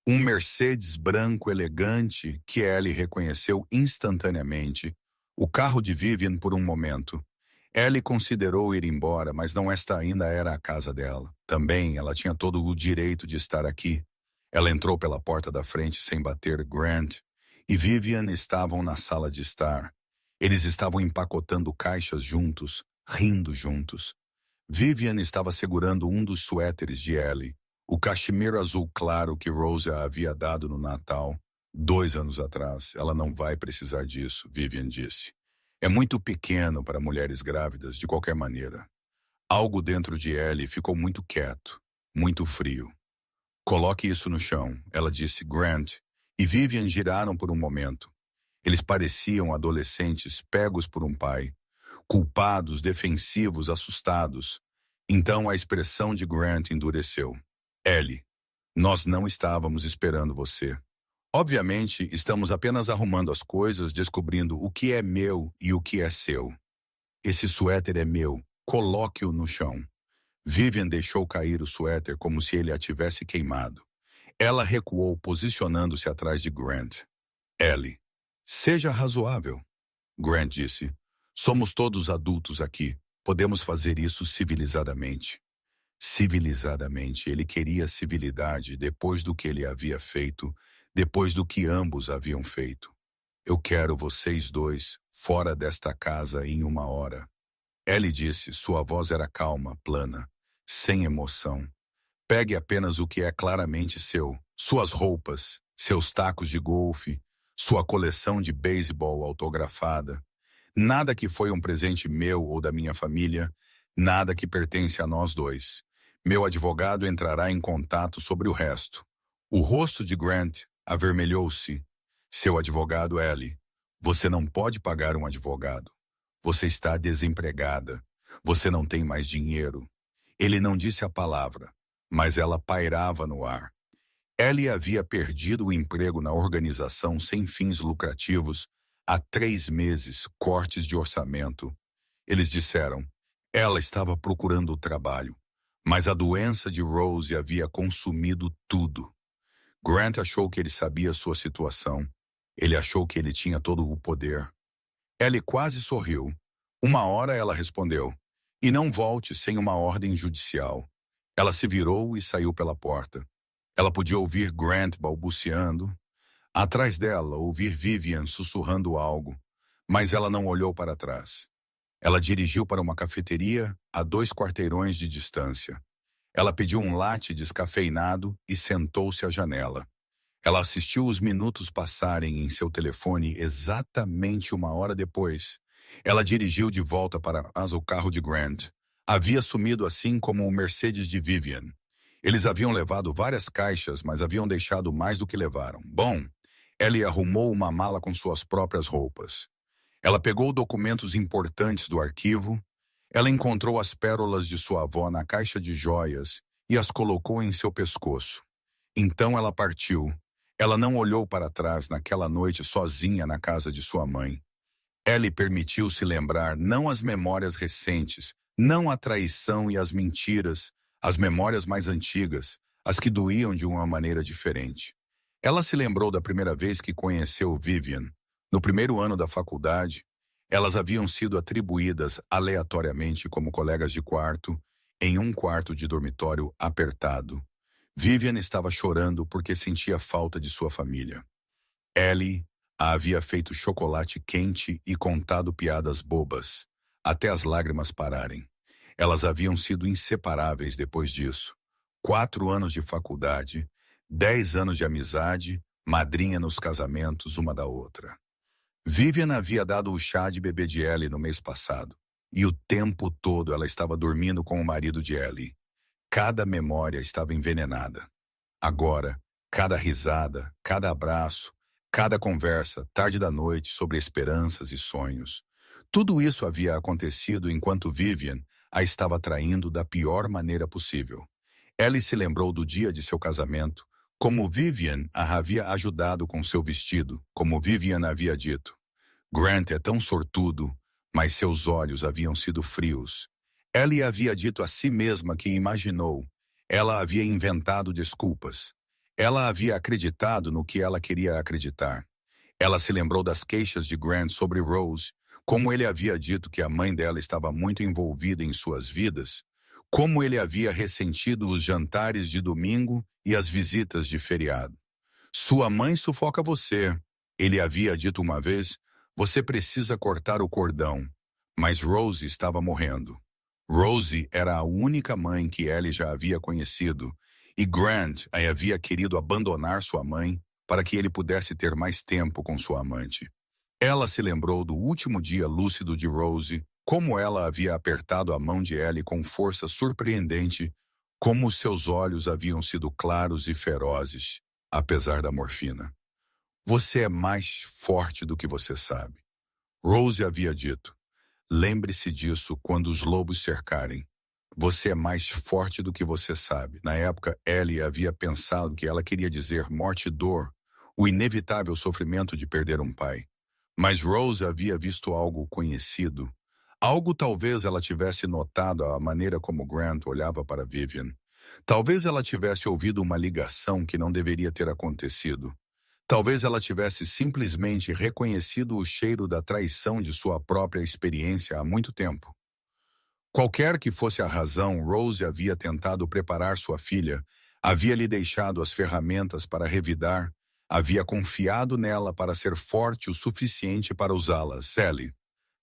um Mercedes branco elegante que Ellie reconheceu instantaneamente. O carro de Vivian por um momento. Ellie considerou ir embora, mas não esta ainda era a casa dela. Também ela tinha todo o direito de estar aqui. Ela entrou pela porta da frente sem bater. Grant e Vivian estavam na sala de estar. Eles estavam empacotando caixas juntos, rindo juntos. Vivian estava segurando um dos suéteres de Ellie, o cachemiro azul claro que Rose a havia dado no Natal, 2 anos atrás. Ela não vai precisar disso, Vivian disse. É muito pequeno para mulheres grávidas, de qualquer maneira. Algo dentro de Ellie ficou muito quieto, muito frio. Coloque isso no chão, ela disse. Grant e Vivian giraram por um momento. Eles pareciam adolescentes pegos por um pai, culpados, defensivos, assustados. Então a expressão de Grant endureceu. Ellie, nós não estávamos esperando você. Obviamente, estamos apenas arrumando as coisas, descobrindo o que é meu e o que é seu. Esse suéter é meu. Coloque-o no chão. Vivian deixou cair o suéter como se ele a tivesse queimado. Ela recuou, posicionando-se atrás de Grant. Ellie, seja razoável, Grant disse. Somos todos adultos aqui. Podemos fazer isso civilizadamente. Civilizadamente. Ele queria civilidade depois do que ele havia feito, depois do que ambos haviam feito. Eu quero vocês dois fora desta casa em 1 hora. Ellie disse, sua voz era calma, plana, sem emoção. Pegue apenas o que é claramente seu, suas roupas, seus tacos de golfe, sua coleção de beisebol autografada. Nada que foi um presente meu ou da minha família, nada que pertence a nós dois. Meu advogado entrará em contato sobre o resto. O rosto de Grant avermelhou-se. Seu advogado, Ellie, você não pode pagar um advogado. Você está desempregada. Você não tem mais dinheiro. Ele não disse a palavra, mas ela pairava no ar. Ellie havia perdido o emprego na organização sem fins lucrativos há 3 meses, cortes de orçamento. Eles disseram, ela estava procurando trabalho, mas a doença de Rose havia consumido tudo. Grant achou que ele sabia sua situação. Ele achou que ele tinha todo o poder. Ellie quase sorriu. 1 hora ela respondeu, e não volte sem uma ordem judicial. Ela se virou e saiu pela porta. Ela podia ouvir Grant balbuciando. Atrás dela, ouvir Vivian sussurrando algo, mas ela não olhou para trás. Ela dirigiu para uma cafeteria a 2 quarteirões de distância. Ela pediu um latte descafeinado e sentou-se à janela. Ela assistiu os minutos passarem em seu telefone exatamente 1 hora depois. Ela dirigiu de volta para o carro de Grant. Havia sumido assim como o Mercedes de Vivian. Eles haviam levado várias caixas, mas haviam deixado mais do que levaram. Bom, Ellie arrumou uma mala com suas próprias roupas. Ela pegou documentos importantes do arquivo. Ela encontrou as pérolas de sua avó na caixa de joias e as colocou em seu pescoço. Então ela partiu. Ela não olhou para trás naquela noite sozinha na casa de sua mãe. Ellie permitiu-se lembrar não as memórias recentes, não a traição e as mentiras, as memórias mais antigas, as que doíam de uma maneira diferente. Ela se lembrou da primeira vez que conheceu Vivian. No primeiro ano da faculdade, elas haviam sido atribuídas aleatoriamente como colegas de quarto, em um quarto de dormitório apertado. Vivian estava chorando porque sentia falta de sua família. Ellie a havia feito chocolate quente e contado piadas bobas, até as lágrimas pararem. Elas haviam sido inseparáveis depois disso. 4 anos de faculdade, 10 anos de amizade, madrinha nos casamentos uma da outra. Vivian havia dado o chá de bebê de Ellie no mês passado, e o tempo todo ela estava dormindo com o marido de Ellie. Cada memória estava envenenada. Agora, cada risada, cada abraço, cada conversa, tarde da noite, sobre esperanças e sonhos. Tudo isso havia acontecido enquanto Vivian a estava traindo da pior maneira possível. Ellie se lembrou do dia de seu casamento, como Vivian a havia ajudado com seu vestido, como Vivian havia dito. Grant é tão sortudo, mas seus olhos haviam sido frios. Ellie havia dito a si mesma que imaginou. Ela havia inventado desculpas. Ela havia acreditado no que ela queria acreditar. Ela se lembrou das queixas de Grant sobre Rose, como ele havia dito que a mãe dela estava muito envolvida em suas vidas, como ele havia ressentido os jantares de domingo e as visitas de feriado. Sua mãe sufoca você, ele havia dito uma vez, você precisa cortar o cordão. Mas Rose estava morrendo. Rose era a única mãe que Ellie já havia conhecido, e Grant a havia querido abandonar sua mãe para que ele pudesse ter mais tempo com sua amante. Ela se lembrou do último dia lúcido de Rose, como ela havia apertado a mão de Ellie com força surpreendente, como seus olhos haviam sido claros e ferozes, apesar da morfina. Você é mais forte do que você sabe. Rose havia dito, lembre-se disso quando os lobos cercarem. Você é mais forte do que você sabe. Na época, Ellie havia pensado que ela queria dizer morte e dor, o inevitável sofrimento de perder um pai. Mas Rose havia visto algo conhecido. Algo talvez ela tivesse notado a maneira como Grant olhava para Vivian. Talvez ela tivesse ouvido uma ligação que não deveria ter acontecido. Talvez ela tivesse simplesmente reconhecido o cheiro da traição de sua própria experiência há muito tempo. Qualquer que fosse a razão, Rose havia tentado preparar sua filha, havia lhe deixado as ferramentas para revidar, havia confiado nela para ser forte o suficiente para usá-las. Sally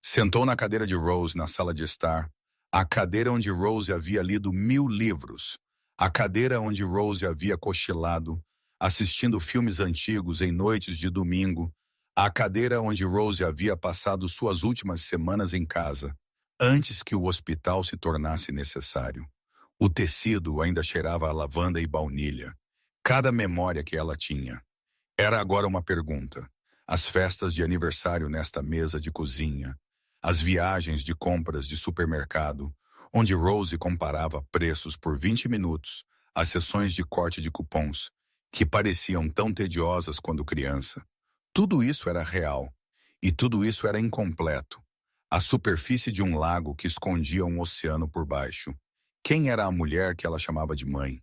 sentou na cadeira de Rose na sala de estar, a cadeira onde Rose havia lido 1000 livros, a cadeira onde Rose havia cochilado, assistindo filmes antigos em noites de domingo, a cadeira onde Rose havia passado suas últimas semanas em casa, antes que o hospital se tornasse necessário. O tecido ainda cheirava a lavanda e baunilha. Cada memória que ela tinha. Era agora uma pergunta. As festas de aniversário nesta mesa de cozinha, as viagens de compras de supermercado, onde Rose comparava preços por 20 minutos, as sessões de corte de cupons, que pareciam tão tediosas quando criança. Tudo isso era real, e tudo isso era incompleto. A superfície de um lago que escondia um oceano por baixo. Quem era a mulher que ela chamava de mãe?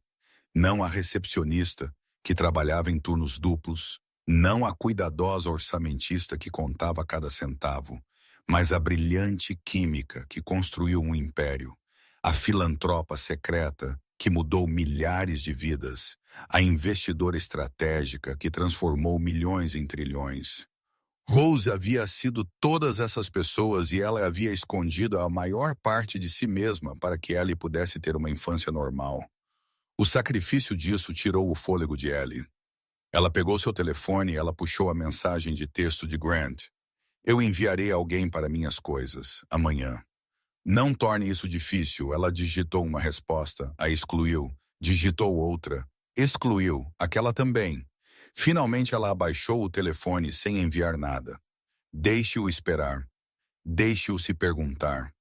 Não a recepcionista, que trabalhava em turnos duplos, não a cuidadosa orçamentista que contava cada centavo, mas a brilhante química que construiu um império, a filantropa secreta que mudou milhares de vidas, a investidora estratégica que transformou milhões em trilhões. Rose havia sido todas essas pessoas e ela havia escondido a maior parte de si mesma para que Ellie pudesse ter uma infância normal. O sacrifício disso tirou o fôlego de Ellie. Ela pegou seu telefone e ela puxou a mensagem de texto de Grant. Eu enviarei alguém para minhas coisas, amanhã. Não torne isso difícil, ela digitou uma resposta, a excluiu, digitou outra, excluiu, aquela também. Finalmente ela abaixou o telefone sem enviar nada. Deixe-o esperar. Deixe-o se perguntar.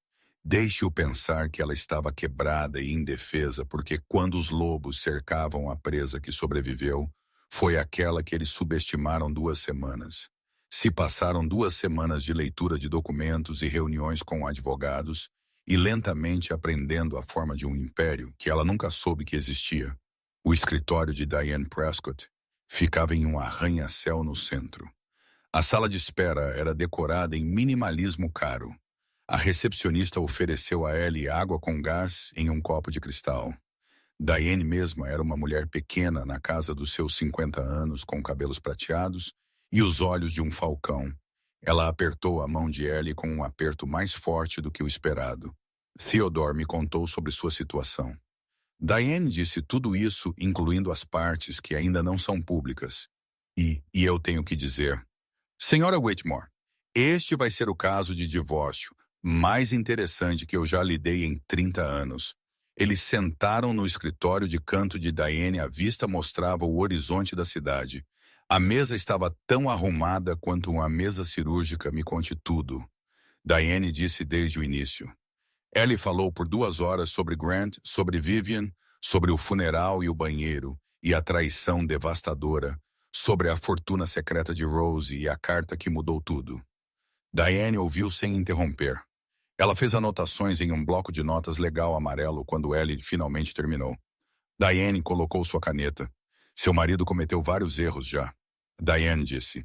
Deixe-o pensar que ela estava quebrada e indefesa porque quando os lobos cercavam a presa que sobreviveu, foi aquela que eles subestimaram 2 semanas. Se passaram 2 semanas de leitura de documentos e reuniões com advogados e lentamente aprendendo a forma de um império que ela nunca soube que existia. O escritório de Diane Prescott ficava em um arranha-céu no centro. A sala de espera era decorada em minimalismo caro. A recepcionista ofereceu a Ellie água com gás em um copo de cristal. Diane mesma era uma mulher pequena na casa dos seus 50 anos, com cabelos prateados e os olhos de um falcão. Ela apertou a mão de Ellie com um aperto mais forte do que o esperado. Theodore me contou sobre sua situação. Diane disse tudo isso, incluindo as partes que ainda não são públicas. E eu tenho que dizer, Senhora Whitmore, este vai ser o caso de divórcio mais interessante que eu já lidei em 30 anos. Eles sentaram no escritório de canto de Diane, a vista mostrava o horizonte da cidade. A mesa estava tão arrumada quanto uma mesa cirúrgica, me conte tudo. Diane disse desde o início. Ellie falou por 2 horas sobre Grant, sobre Vivian, sobre o funeral e o banheiro, e a traição devastadora, sobre a fortuna secreta de Rose e a carta que mudou tudo. Diane ouviu sem interromper. Ela fez anotações em um bloco de notas legal amarelo quando Ellie finalmente terminou. Diane colocou sua caneta. Seu marido cometeu vários erros já. Diane disse.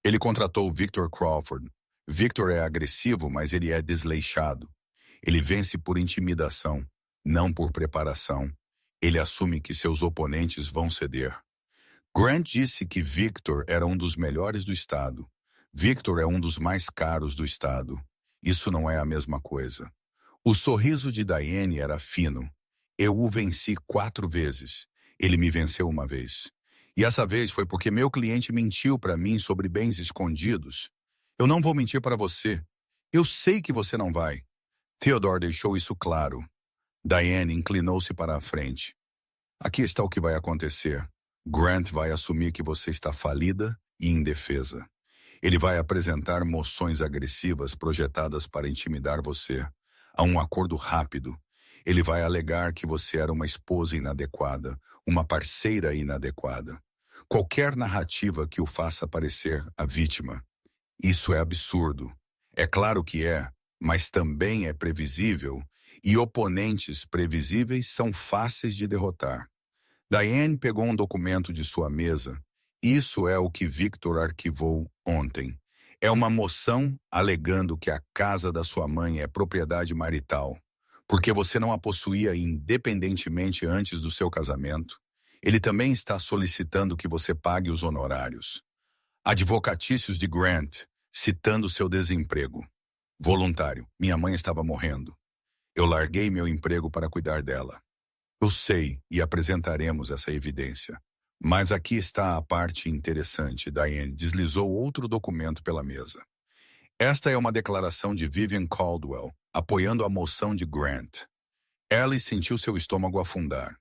Ele contratou Victor Crawford. Victor é agressivo, mas ele é desleixado. Ele vence por intimidação, não por preparação. Ele assume que seus oponentes vão ceder. Grant disse que Victor era um dos melhores do estado. Victor é um dos mais caros do estado. Isso não é a mesma coisa. O sorriso de Diane era fino. Eu o venci 4 vezes. Ele me venceu uma vez. E essa vez foi porque meu cliente mentiu para mim sobre bens escondidos. Eu não vou mentir para você. Eu sei que você não vai. Theodore deixou isso claro. Diane inclinou-se para a frente. Aqui está o que vai acontecer. Grant vai assumir que você está falida e indefesa. Ele vai apresentar moções agressivas projetadas para intimidar você. A um acordo rápido. Ele vai alegar que você era uma esposa inadequada, uma parceira inadequada. Qualquer narrativa que o faça parecer a vítima. Isso é absurdo. É claro que é, mas também é previsível, e oponentes previsíveis são fáceis de derrotar. Diane pegou um documento de sua mesa. Isso é o que Victor arquivou ontem. É uma moção alegando que a casa da sua mãe é propriedade marital, porque você não a possuía independentemente antes do seu casamento. Ele também está solicitando que você pague os honorários. Advocatícios de Grant, citando seu desemprego. Voluntário, minha mãe estava morrendo. Eu larguei meu emprego para cuidar dela. Eu sei e apresentaremos essa evidência. Mas aqui está a parte interessante. Diane deslizou outro documento pela mesa. Esta é uma declaração de Vivian Caldwell, apoiando a moção de Grant. Ellie sentiu seu estômago afundar.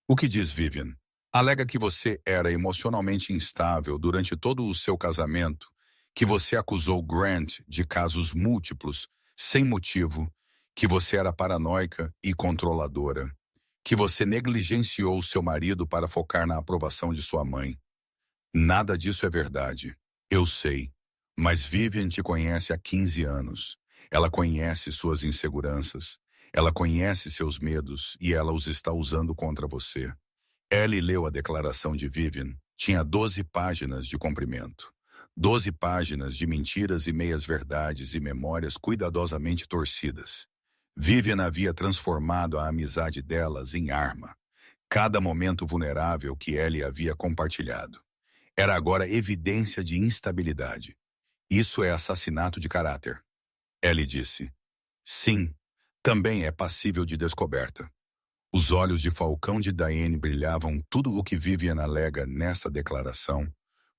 O que diz Vivian? Alega que você era emocionalmente instável durante todo o seu casamento, que você acusou Grant de casos múltiplos, sem motivo, que você era paranoica e controladora, que você negligenciou seu marido para focar na aprovação de sua mãe. Nada disso é verdade. Eu sei. Mas Vivian te conhece há 15 anos. Ela conhece suas inseguranças. Ela conhece seus medos e ela os está usando contra você. Ellie leu a declaração de Vivian. Tinha 12 páginas de comprimento. 12 páginas de mentiras e meias-verdades e memórias cuidadosamente torcidas. Vivian havia transformado a amizade delas em arma. Cada momento vulnerável que Ellie havia compartilhado. Era agora evidência de instabilidade. Isso é assassinato de caráter. Ellie disse. Sim, também é passível de descoberta. Os olhos de Falcão de Diane brilhavam. Tudo o que Vivian alega nessa declaração.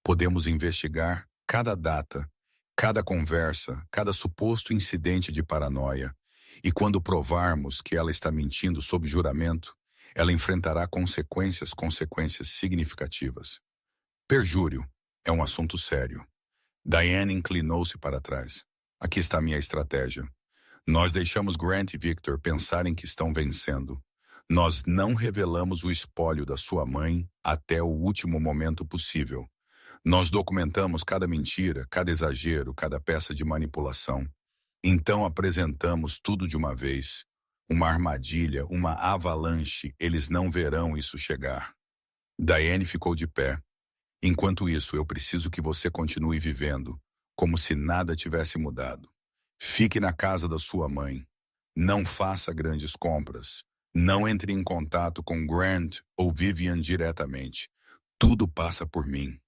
Podemos investigar cada data, cada conversa, cada suposto incidente de paranoia. E quando provarmos que ela está mentindo sob juramento, ela enfrentará consequências significativas. Perjúrio é um assunto sério. Diane inclinou-se para trás. Aqui está minha estratégia. Nós deixamos Grant e Victor pensarem que estão vencendo. Nós não revelamos o espólio da sua mãe até o último momento possível. Nós documentamos cada mentira, cada exagero, cada peça de manipulação. Então apresentamos tudo de uma vez. Uma armadilha, uma avalanche, eles não verão isso chegar. Diane ficou de pé. Enquanto isso, eu preciso que você continue vivendo, como se nada tivesse mudado. Fique na casa da sua mãe. Não faça grandes compras. Não entre em contato com Grant ou Vivian diretamente. Tudo passa por mim.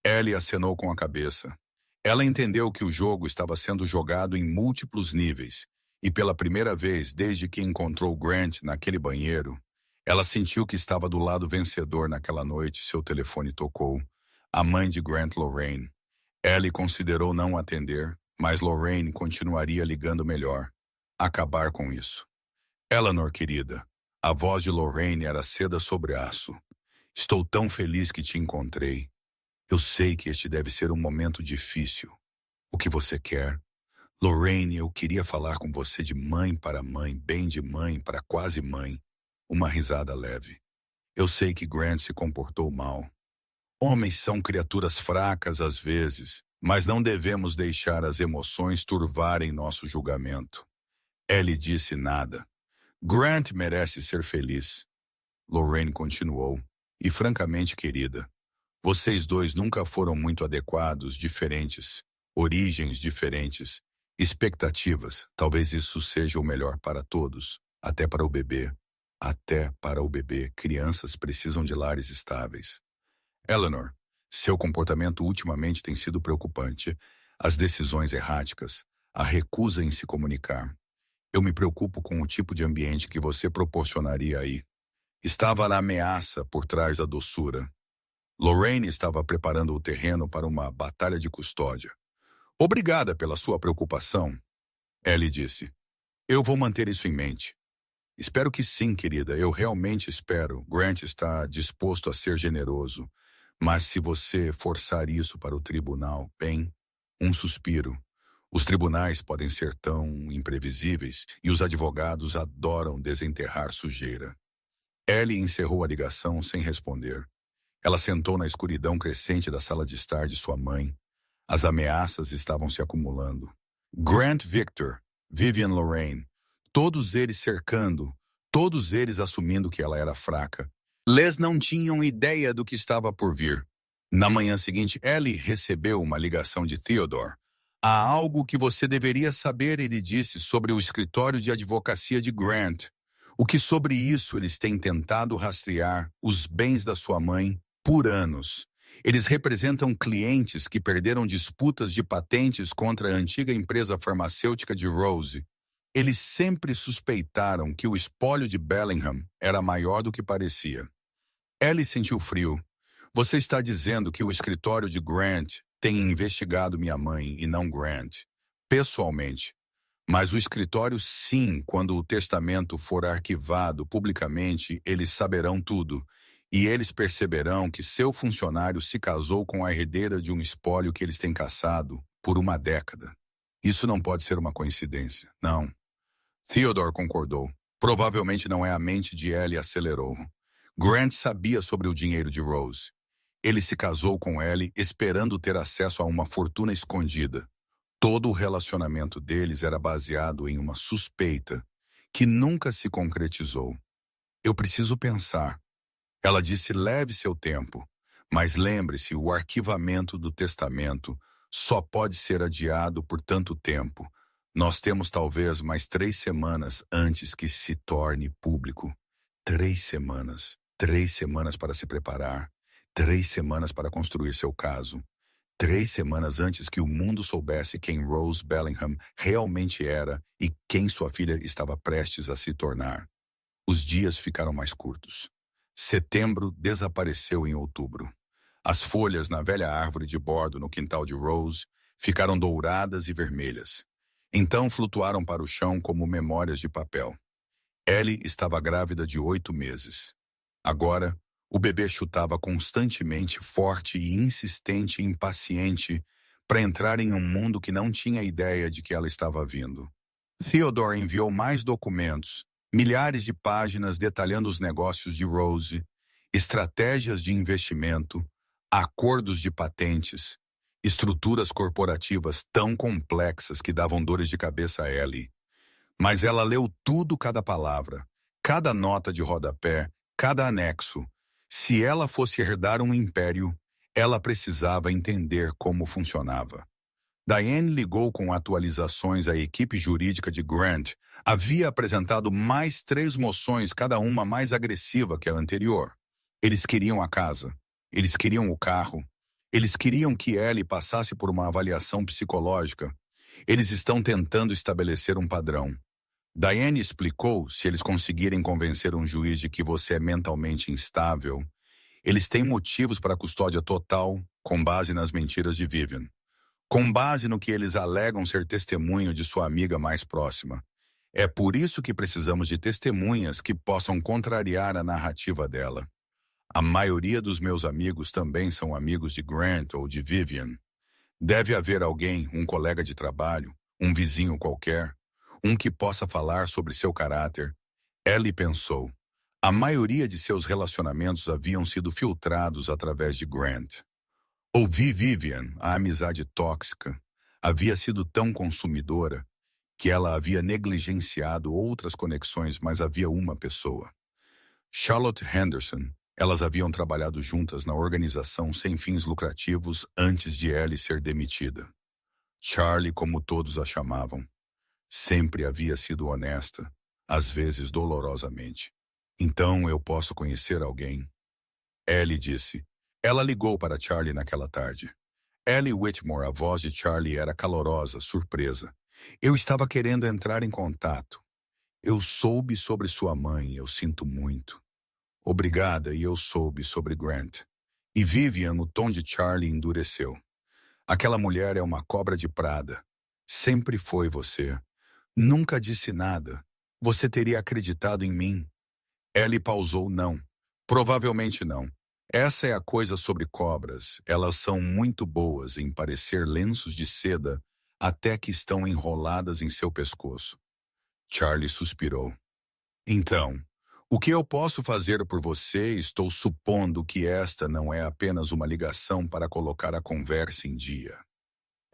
Ellie acenou com a cabeça. Ela entendeu que o jogo estava sendo jogado em múltiplos níveis, e pela primeira vez desde que encontrou Grant naquele banheiro, ela sentiu que estava do lado vencedor naquela noite. Seu telefone tocou. A mãe de Grant, Lorraine. Ellie considerou não atender, mas Lorraine continuaria ligando melhor. Acabar com isso. Eleanor, querida, a voz de Lorraine era seda sobre aço. Estou tão feliz que te encontrei. Eu sei que este deve ser um momento difícil. O que você quer? Lorraine, eu queria falar com você de mãe para mãe, bem de mãe para quase mãe. Uma risada leve. Eu sei que Grant se comportou mal. Homens são criaturas fracas às vezes, mas não devemos deixar as emoções turvarem nosso julgamento. Ellie disse nada. Grant merece ser feliz. Lorraine continuou. E francamente, querida, vocês dois nunca foram muito adequados, diferentes, origens diferentes, expectativas. Talvez isso seja o melhor para todos, até para o bebê. Até para o bebê, crianças precisam de lares estáveis. Eleanor, seu comportamento ultimamente tem sido preocupante. As decisões erráticas, a recusa em se comunicar. Eu me preocupo com o tipo de ambiente que você proporcionaria aí. Estava a ameaça por trás da doçura. Lorraine estava preparando o terreno para uma batalha de custódia. Obrigada pela sua preocupação, Ellie disse. Eu vou manter isso em mente. Espero que sim, querida, eu realmente espero. Grant está disposto a ser generoso. Mas se você forçar isso para o tribunal, bem, um suspiro. Os tribunais podem ser tão imprevisíveis e os advogados adoram desenterrar sujeira. Ellie encerrou a ligação sem responder. Ela sentou na escuridão crescente da sala de estar de sua mãe. As ameaças estavam se acumulando. Grant Victor, Vivian Lorraine, todos eles cercando, todos eles assumindo que ela era fraca. Les não tinham ideia do que estava por vir. Na manhã seguinte, Ellie recebeu uma ligação de Theodore. Há algo que você deveria saber, ele disse, sobre o escritório de advocacia de Grant. O que sobre isso eles têm tentado rastrear os bens da sua mãe por anos. Eles representam clientes que perderam disputas de patentes contra a antiga empresa farmacêutica de Rose. Eles sempre suspeitaram que o espólio de Bellingham era maior do que parecia. Ellie sentiu frio. Você está dizendo que o escritório de Grant tem investigado minha mãe e não Grant, pessoalmente. Mas o escritório, sim, quando o testamento for arquivado publicamente, eles saberão tudo. E eles perceberão que seu funcionário se casou com a herdeira de um espólio que eles têm caçado por uma década. Isso não pode ser uma coincidência, não. Theodore concordou. Provavelmente não é a mente de Ellie acelerou. Grant sabia sobre o dinheiro de Rose. Ele se casou com Ellie esperando ter acesso a uma fortuna escondida. Todo o relacionamento deles era baseado em uma suspeita que nunca se concretizou. Eu preciso pensar. Ela disse, leve seu tempo, mas lembre-se, o arquivamento do testamento só pode ser adiado por tanto tempo. Nós temos talvez mais 3 semanas antes que se torne público. 3 semanas. 3 semanas para se preparar. 3 semanas para construir seu caso. 3 semanas antes que o mundo soubesse quem Rose Bellingham realmente era e quem sua filha estava prestes a se tornar. Os dias ficaram mais curtos. Setembro desapareceu em outubro. As folhas na velha árvore de bordo no quintal de Rose ficaram douradas e vermelhas. Então flutuaram para o chão como memórias de papel. Ellie estava grávida de 8 meses. Agora, o bebê chutava constantemente, forte e insistente e impaciente para entrar em um mundo que não tinha ideia de que ela estava vindo. Theodore enviou mais documentos, milhares de páginas detalhando os negócios de Rose, estratégias de investimento, acordos de patentes, estruturas corporativas tão complexas que davam dores de cabeça a Ellie. Mas ela leu tudo, cada palavra, cada nota de rodapé, cada anexo. Se ela fosse herdar um império, ela precisava entender como funcionava. Diane ligou com atualizações à equipe jurídica de Grant. Havia apresentado mais 3 moções, cada uma mais agressiva que a anterior. Eles queriam a casa, eles queriam o carro, eles queriam que Ellie passasse por uma avaliação psicológica. Eles estão tentando estabelecer um padrão. Diane explicou, se eles conseguirem convencer um juiz de que você é mentalmente instável, eles têm motivos para a custódia total com base nas mentiras de Vivian. Com base no que eles alegam ser testemunho de sua amiga mais próxima. É por isso que precisamos de testemunhas que possam contrariar a narrativa dela. A maioria dos meus amigos também são amigos de Grant ou de Vivian. Deve haver alguém, um colega de trabalho, um vizinho qualquer, um que possa falar sobre seu caráter. Ellie pensou. A maioria de seus relacionamentos haviam sido filtrados através de Grant. Ouvi Vivian, a amizade tóxica, havia sido tão consumidora que ela havia negligenciado outras conexões, mas havia uma pessoa. Charlotte Henderson. Elas haviam trabalhado juntas na organização sem fins lucrativos antes de Ellie ser demitida. Charlie, como todos a chamavam, sempre havia sido honesta, às vezes dolorosamente. Então eu posso conhecer alguém? Ellie disse. Ela ligou para Charlie naquela tarde. Ellie Whitmore, a voz de Charlie, era calorosa, surpresa. Eu estava querendo entrar em contato. Eu soube sobre sua mãe, eu sinto muito. Obrigada, e eu soube sobre Grant. E Vivian, o tom de Charlie endureceu. Aquela mulher é uma cobra de prada. Sempre foi você. Nunca disse nada. Você teria acreditado em mim? Ellie pausou, não. Provavelmente não. Essa é a coisa sobre cobras. Elas são muito boas em parecer lenços de seda até que estão enroladas em seu pescoço. Charlie suspirou. Então, O que eu posso fazer por você? Estou supondo que esta não é apenas uma ligação para colocar a conversa em dia.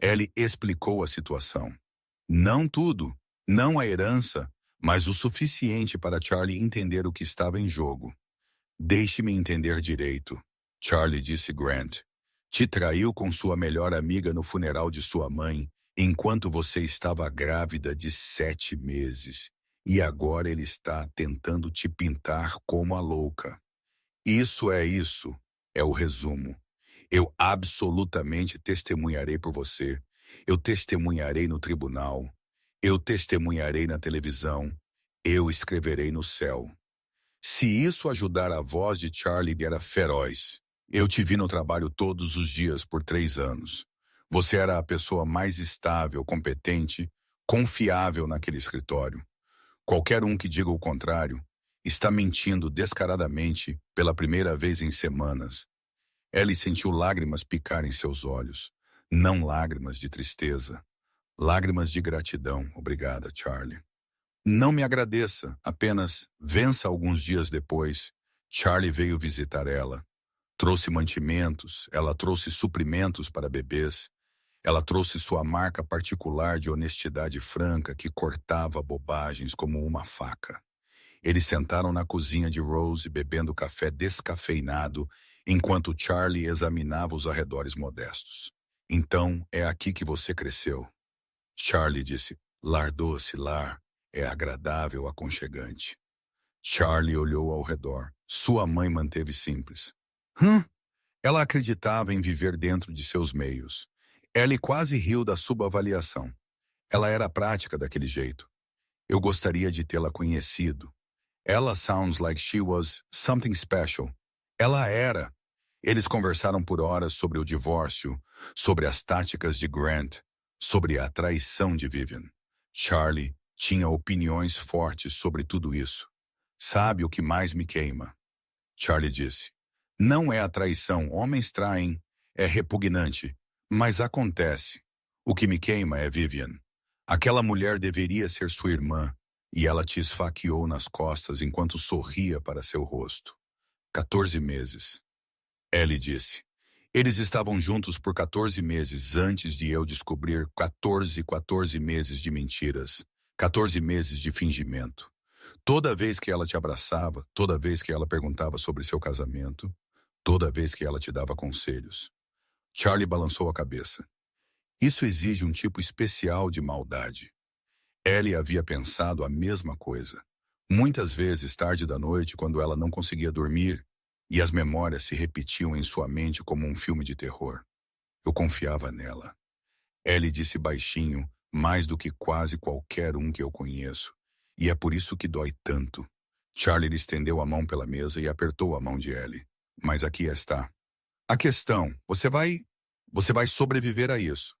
Ellie explicou a situação. Não tudo, não a herança, mas o suficiente para Charlie entender o que estava em jogo. Deixe-me entender direito, Charlie disse Grant. Te traiu com sua melhor amiga no funeral de sua mãe, enquanto você estava grávida de 7 meses. E agora ele está tentando te pintar como a louca. Isso, é o resumo. Eu absolutamente testemunharei por você. Eu testemunharei no tribunal. Eu testemunharei na televisão. Eu escreverei no céu. Se isso ajudar, a voz de Charlie era feroz. Eu te vi no trabalho todos os dias por 3 anos. Você era a pessoa mais estável, competente, confiável naquele escritório. Qualquer um que diga o contrário está mentindo descaradamente pela primeira vez em semanas. Ellie sentiu lágrimas picar em seus olhos. Não lágrimas de tristeza. Lágrimas de gratidão. Obrigada, Charlie. Não me agradeça, apenas vença. Alguns dias depois. Charlie veio visitar ela. Trouxe mantimentos, ela trouxe suprimentos para bebês. Ela trouxe sua marca particular de honestidade franca que cortava bobagens como uma faca. Eles sentaram na cozinha de Rose bebendo café descafeinado, enquanto Charlie examinava os arredores modestos. Então, é aqui que você cresceu. Charlie disse, lar doce, lar, é agradável, aconchegante. Charlie olhou ao redor. Sua mãe manteve simples. Ela acreditava em viver dentro de seus meios. Ellie quase riu da subavaliação. Ela era prática daquele jeito. Eu gostaria de tê-la conhecido. Ela sounds like she was something special. Ela era. Eles conversaram por horas sobre o divórcio, sobre as táticas de Grant, sobre a traição de Vivian. Charlie tinha opiniões fortes sobre tudo isso. Sabe o que mais me queima? Charlie disse. Não é a traição, homens traem, é repugnante, mas acontece. O que me queima é Vivian. Aquela mulher deveria ser sua irmã, e ela te esfaqueou nas costas enquanto sorria para seu rosto. 14 meses. Ellie disse. Eles estavam juntos por 14 meses antes de eu descobrir 14 meses de mentiras, 14 meses de fingimento. Toda vez que ela te abraçava, toda vez que ela perguntava sobre seu casamento, toda vez que ela te dava conselhos. Charlie balançou a cabeça. Isso exige um tipo especial de maldade. Ellie havia pensado a mesma coisa. Muitas vezes, tarde da noite, quando ela não conseguia dormir, e as memórias se repetiam em sua mente como um filme de terror. Eu confiava nela. Ellie disse baixinho, mais do que quase qualquer um que eu conheço. E é por isso que dói tanto. Charlie lhe estendeu a mão pela mesa e apertou a mão de Ellie. Mas aqui está. A questão, você vai sobreviver a isso.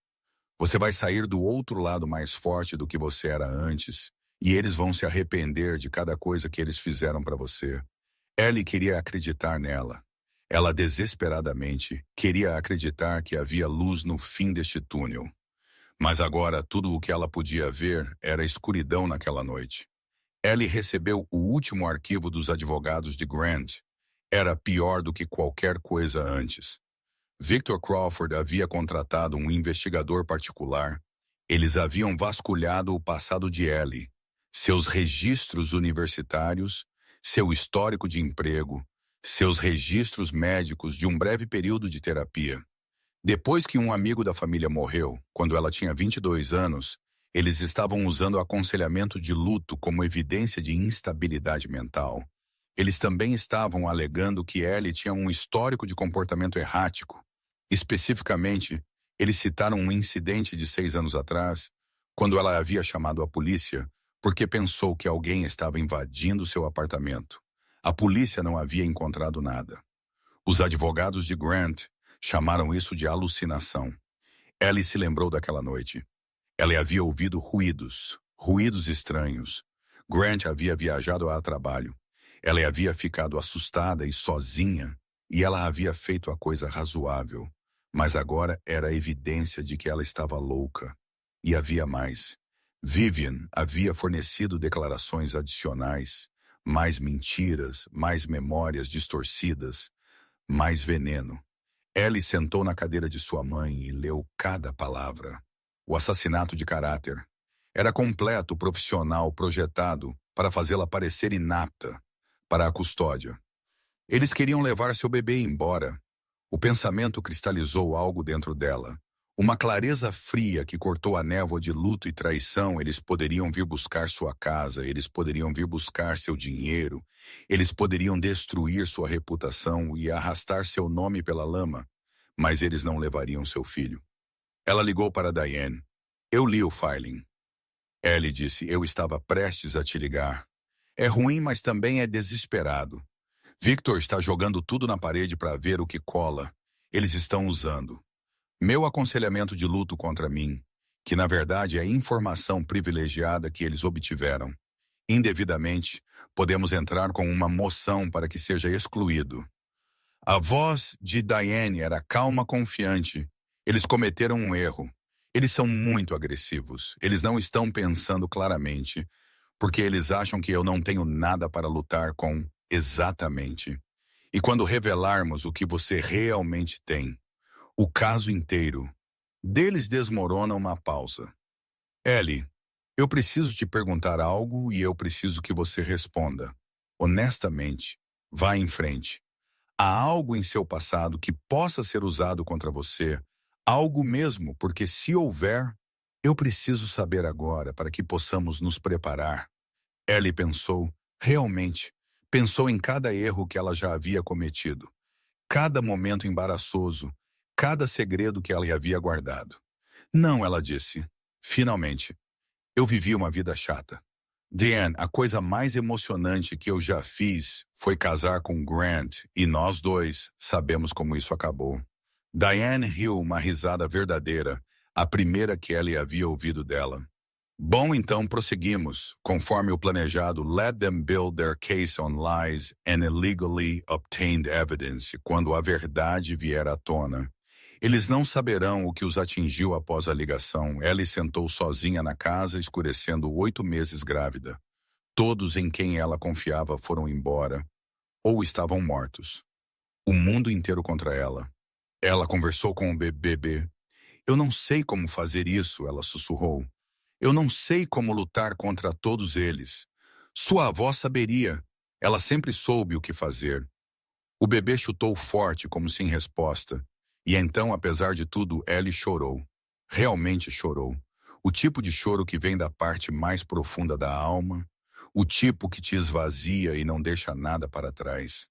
Você vai sair do outro lado mais forte do que você era antes, e eles vão se arrepender de cada coisa que eles fizeram para você. Ellie queria acreditar nela. Ela desesperadamente queria acreditar que havia luz no fim deste túnel. Mas agora tudo o que ela podia ver era escuridão naquela noite. Ellie recebeu o último arquivo dos advogados de Grant. Era pior do que qualquer coisa antes. Victor Crawford havia contratado um investigador particular. Eles haviam vasculhado o passado de Ellie, seus registros universitários, seu histórico de emprego, seus registros médicos de um breve período de terapia. Depois que um amigo da família morreu, quando ela tinha 22 anos, eles estavam usando aconselhamento de luto como evidência de instabilidade mental. Eles também estavam alegando que Ellie tinha um histórico de comportamento errático. Especificamente, eles citaram um incidente de 6 anos atrás, quando ela havia chamado a polícia porque pensou que alguém estava invadindo seu apartamento. A polícia não havia encontrado nada. Os advogados de Grant chamaram isso de alucinação. Ellie se lembrou daquela noite. Ela havia ouvido ruídos estranhos. Grant havia viajado a trabalho. Ela havia ficado assustada e sozinha, e ela havia feito a coisa razoável. Mas agora era evidência de que ela estava louca. E havia mais. Vivian havia fornecido declarações adicionais, Mais mentiras, mais memórias distorcidas, mais veneno. Ellie sentou na cadeira de sua mãe e leu cada palavra. O assassinato de caráter. Era completo, profissional, projetado para fazê-la parecer inapta para a custódia. Eles queriam levar seu bebê embora. O pensamento cristalizou algo dentro dela. Uma clareza fria que cortou a névoa de luto e traição. Eles poderiam vir buscar sua casa, eles poderiam vir buscar seu dinheiro, eles poderiam destruir sua reputação e arrastar seu nome pela lama, mas eles não levariam seu filho. Ela ligou para Diane. Eu li o filing. Ellie disse, eu estava prestes a te ligar. É ruim, mas também é desesperado. Victor está jogando tudo na parede para ver o que cola. Eles estão usando. Meu aconselhamento de luto contra mim, que na verdade é informação privilegiada que eles obtiveram. Indevidamente, podemos entrar com uma moção para que seja excluído. A voz de Diane era calma, confiante. Eles cometeram um erro. Eles são muito agressivos. Eles não estão pensando claramente, porque eles acham que eu não tenho nada para lutar com exatamente. E quando revelarmos o que você realmente tem, o caso inteiro, deles desmorona uma pausa. Ellie, eu preciso te perguntar algo e eu preciso que você responda. Honestamente, vá em frente. Há algo em seu passado que possa ser usado contra você, algo mesmo, porque se houver, eu preciso saber agora para que possamos nos preparar. Ellie pensou, realmente, pensou em cada erro que ela já havia cometido, cada momento embaraçoso, cada segredo que ela havia guardado. Não, ela disse, finalmente, eu vivi uma vida chata. Diane, a coisa mais emocionante que eu já fiz foi casar com Grant, e nós dois sabemos como isso acabou. Diane riu uma risada verdadeira, a primeira que Ellie havia ouvido dela. Bom, então prosseguimos. Conforme o planejado, let them build their case on lies and illegally obtained evidence quando a verdade vier à tona. Eles não saberão o que os atingiu após a ligação. Ellie sentou sozinha na casa, escurecendo 8 meses grávida. Todos em quem ela confiava foram embora, ou estavam mortos. O mundo inteiro contra ela. Ela conversou com o bebê. Eu não sei como fazer isso, ela sussurrou. Eu não sei como lutar contra todos eles. Sua avó saberia. Ela sempre soube o que fazer. O bebê chutou forte, como se em resposta. E então, apesar de tudo, Ellie chorou. Realmente chorou. O tipo de choro que vem da parte mais profunda da alma. O tipo que te esvazia e não deixa nada para trás.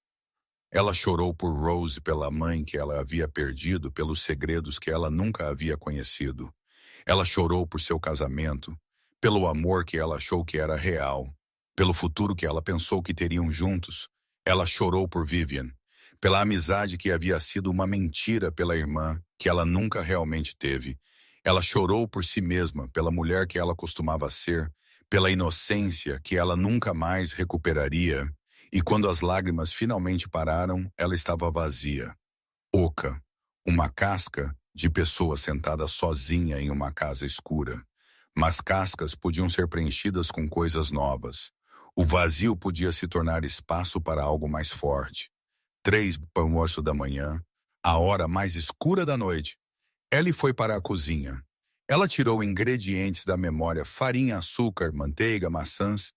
Ela chorou por Rose, pela mãe que ela havia perdido, pelos segredos que ela nunca havia conhecido. Ela chorou por seu casamento, pelo amor que ela achou que era real, pelo futuro que ela pensou que teriam juntos. Ela chorou por Vivian, pela amizade que havia sido uma mentira pela irmã, que ela nunca realmente teve. Ela chorou por si mesma, pela mulher que ela costumava ser, pela inocência que ela nunca mais recuperaria. E quando as lágrimas finalmente pararam, ela estava vazia, oca, uma casca de pessoa sentada sozinha em uma casa escura. Mas cascas podiam ser preenchidas com coisas novas. O vazio podia se tornar espaço para algo mais forte. 3 para o almoço da manhã, a hora mais escura da noite. Ellie foi para a cozinha. Ela tirou ingredientes da memória: farinha, açúcar, manteiga, maçãs.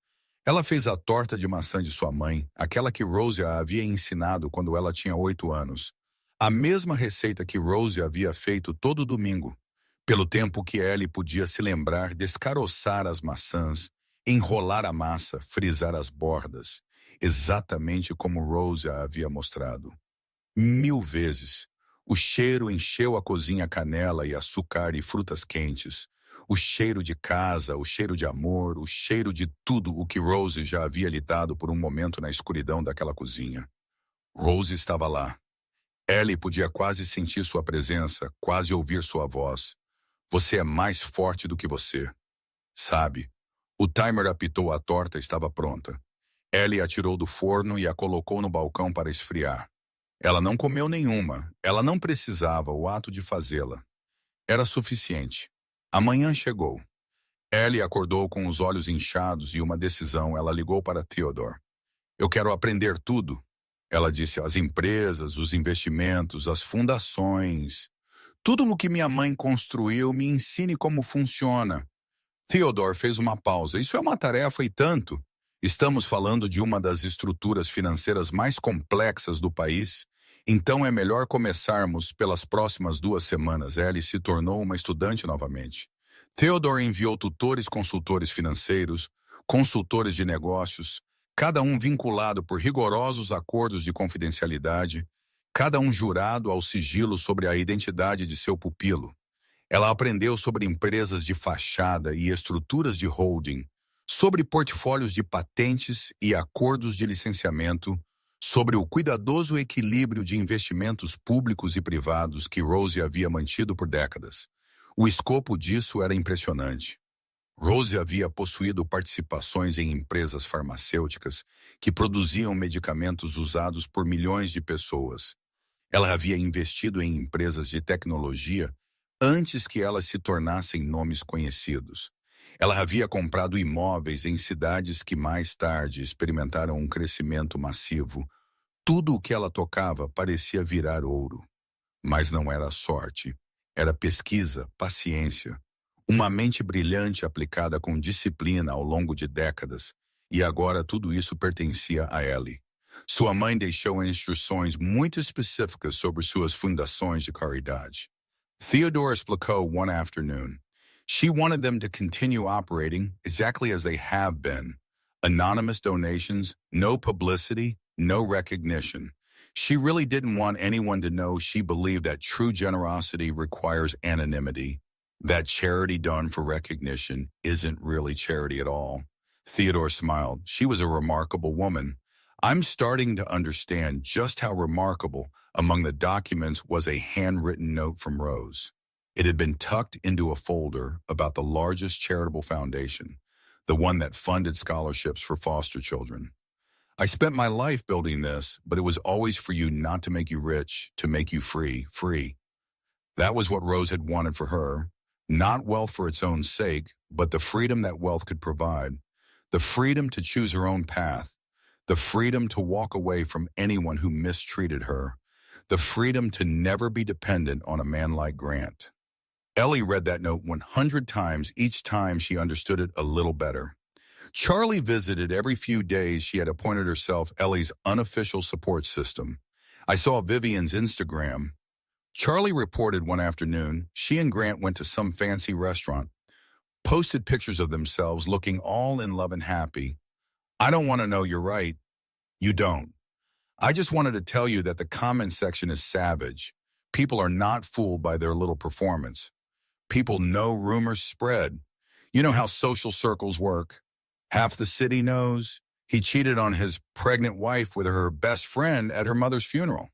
Ela fez a torta de maçã de sua mãe, aquela que Rose a havia ensinado quando ela tinha 8 anos. A mesma receita que Rose havia feito todo domingo. Pelo tempo que Ellie podia se lembrar, descaroçar as maçãs, enrolar a massa, frisar as bordas, exatamente como Rose a havia mostrado. 1000 vezes. O cheiro encheu a cozinha, canela e açúcar e frutas quentes. O cheiro de casa, o cheiro de amor, o cheiro de tudo o que Rose já havia lhe dado por um momento na escuridão daquela cozinha. Rose estava lá. Ellie podia quase sentir sua presença, quase ouvir sua voz. Você é mais forte do que você. Sabe? O timer apitou, a torta estava pronta. Ellie a tirou do forno e a colocou no balcão para esfriar. Ela não comeu nenhuma, ela não precisava, o ato de fazê-la era suficiente. A manhã chegou. Ellie acordou com os olhos inchados e uma decisão. Ela ligou para Theodore. Eu quero aprender tudo. Ela disse: as empresas, os investimentos, as fundações. Tudo no que minha mãe construiu, me ensine como funciona. Theodore fez uma pausa. Isso é uma tarefa e tanto. Estamos falando de uma das estruturas financeiras mais complexas do país. Então é melhor começarmos pelas próximas 2 semanas. Ellie se tornou uma estudante novamente. Theodore enviou tutores consultores financeiros, consultores de negócios, cada um vinculado por rigorosos acordos de confidencialidade, cada um jurado ao sigilo sobre a identidade de seu pupilo. Ela aprendeu sobre empresas de fachada e estruturas de holding, sobre portfólios de patentes e acordos de licenciamento, sobre o cuidadoso equilíbrio de investimentos públicos e privados que Rose havia mantido por décadas. O escopo disso era impressionante. Rose havia possuído participações em empresas farmacêuticas que produziam medicamentos usados por milhões de pessoas. Ela havia investido em empresas de tecnologia antes que elas se tornassem nomes conhecidos. Ela havia comprado imóveis em cidades que mais tarde experimentaram um crescimento massivo. Tudo o que ela tocava parecia virar ouro. Mas não era sorte. Era pesquisa, paciência, uma mente brilhante aplicada com disciplina ao longo de décadas. E agora tudo isso pertencia a Ellie. Sua mãe deixou instruções muito específicas sobre suas fundações de caridade. Theodore explicou one afternoon. She wanted them to continue operating exactly as they have been. Anonymous donations, no publicity, no recognition. She really didn't want anyone to know she believed that true generosity requires anonymity, that charity done for recognition isn't really charity at all. Theodore smiled. She was a remarkable woman. I'm starting to understand just how remarkable among the documents was a handwritten note from Rose. It had been tucked into a folder about the largest charitable foundation, the one that funded scholarships for foster children. I spent my life building this, but it was always for you not to make you rich, to make you free, free. That was what Rose had wanted for her, not wealth for its own sake, but the freedom that wealth could provide, the freedom to choose her own path, the freedom to walk away from anyone who mistreated her, the freedom to never be dependent on a man like Grant. Ellie read that note 100 times, each time she understood it a little better. Charlie visited every few days. She had appointed herself Ellie's unofficial support system. I saw Vivian's Instagram. Charlie reported one afternoon she and Grant went to some fancy restaurant, posted pictures of themselves looking all in love and happy. I don't want to know you're right. You don't. I just wanted to tell you that the comment section is savage. People are not fooled by their little performance. People know rumors spread. You know how social circles work. Half the city knows he cheated on his pregnant wife with her best friend at her mother's funeral.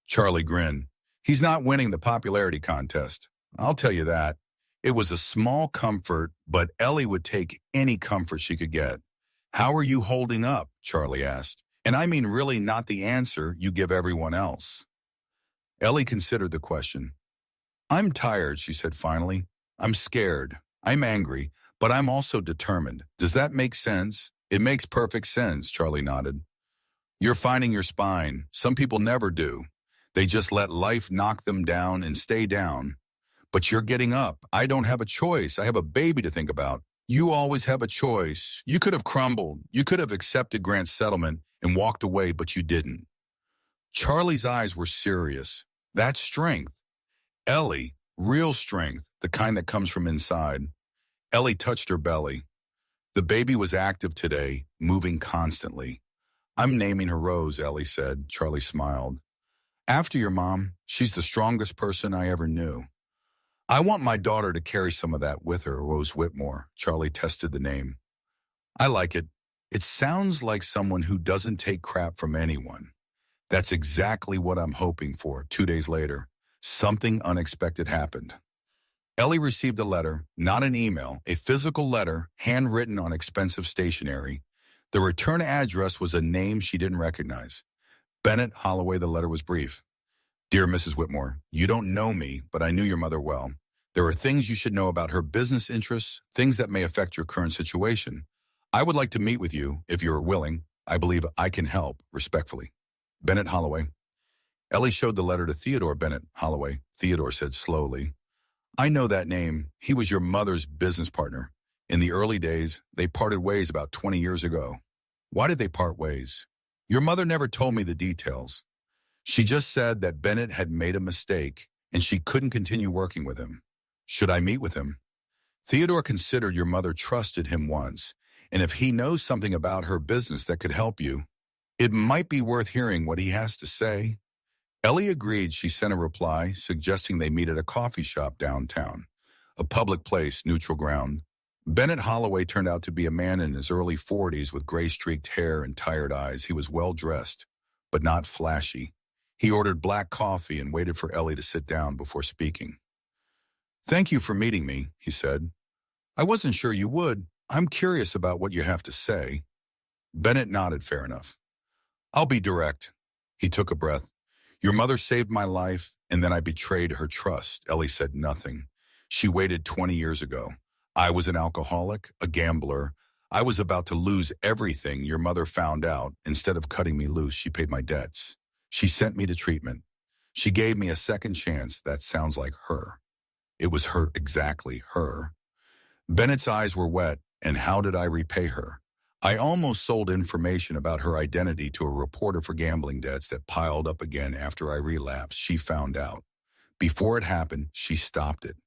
Charlie grinned. He's not winning the popularity contest. I'll tell you that. It was a small comfort, but Ellie would take any comfort she could get. How are you holding up? Charlie asked. And I mean really not the answer you give everyone else. Ellie considered the question. I'm tired, she said finally. I'm scared. I'm angry, but I'm also determined. Does that make sense? It makes perfect sense, Charlie nodded. You're finding your spine. Some people never do. They just let life knock them down and stay down. But you're getting up. I don't have a choice. I have a baby to think about. You always have a choice. You could have crumbled. You could have accepted Grant's settlement and walked away, but you didn't. Charlie's eyes were serious. That's strength. Ellie, real strength, the kind that comes from inside. Ellie touched her belly. The baby was active today, moving constantly. I'm naming her Rose, Ellie said. Charlie smiled. After your mom, she's the strongest person I ever knew. I want my daughter to carry some of that with her, Rose Whitmore. Charlie tested the name. I like it. It sounds like someone who doesn't take crap from anyone. That's exactly what I'm hoping for. 2 days later, something unexpected happened. Ellie received a letter, not an email, a physical letter, handwritten on expensive stationery. The return address was a name she didn't recognize. Bennett Holloway. The letter was brief. Dear Mrs. Whitmore, you don't know me, but I knew your mother well. There are things you should know about her business interests, things that may affect your current situation. I would like to meet with you, if you are willing, I believe I can help, respectfully. Bennett Holloway. Ellie showed the letter to Theodore Bennett Holloway. Theodore said slowly, I know that name. He was your mother's business partner. In the early days, they parted ways about 20 years ago. Why did they part ways? Your mother never told me the details. She just said that Bennett had made a mistake and she couldn't continue working with him. Should I meet with him? Theodore considered your mother trusted him once, and if he knows something about her business that could help you, it might be worth hearing what he has to say. Ellie agreed. She sent a reply suggesting they meet at a coffee shop downtown, a public place, neutral ground. Bennett Holloway turned out to be a man in his early 40s with gray-streaked hair and tired eyes. He was well-dressed, but not flashy. He ordered black coffee and waited for Ellie to sit down before speaking. Thank you for meeting me, he said. I wasn't sure you would. I'm curious about what you have to say. Bennett nodded, fair enough. I'll be direct. He took a breath. Your mother saved my life, and then I betrayed her trust. Ellie said nothing. She waited 20 years ago. I was an alcoholic, a gambler. I was about to lose everything. Your mother found out. Instead of cutting me loose, she paid my debts. She sent me to treatment. She gave me a second chance. That sounds like her. It was her, exactly her. Bennett's eyes were wet, and how did I repay her? I almost sold information about her identity to a reporter for gambling debts that piled up again after I relapsed. She found out. Before it happened, she stopped it.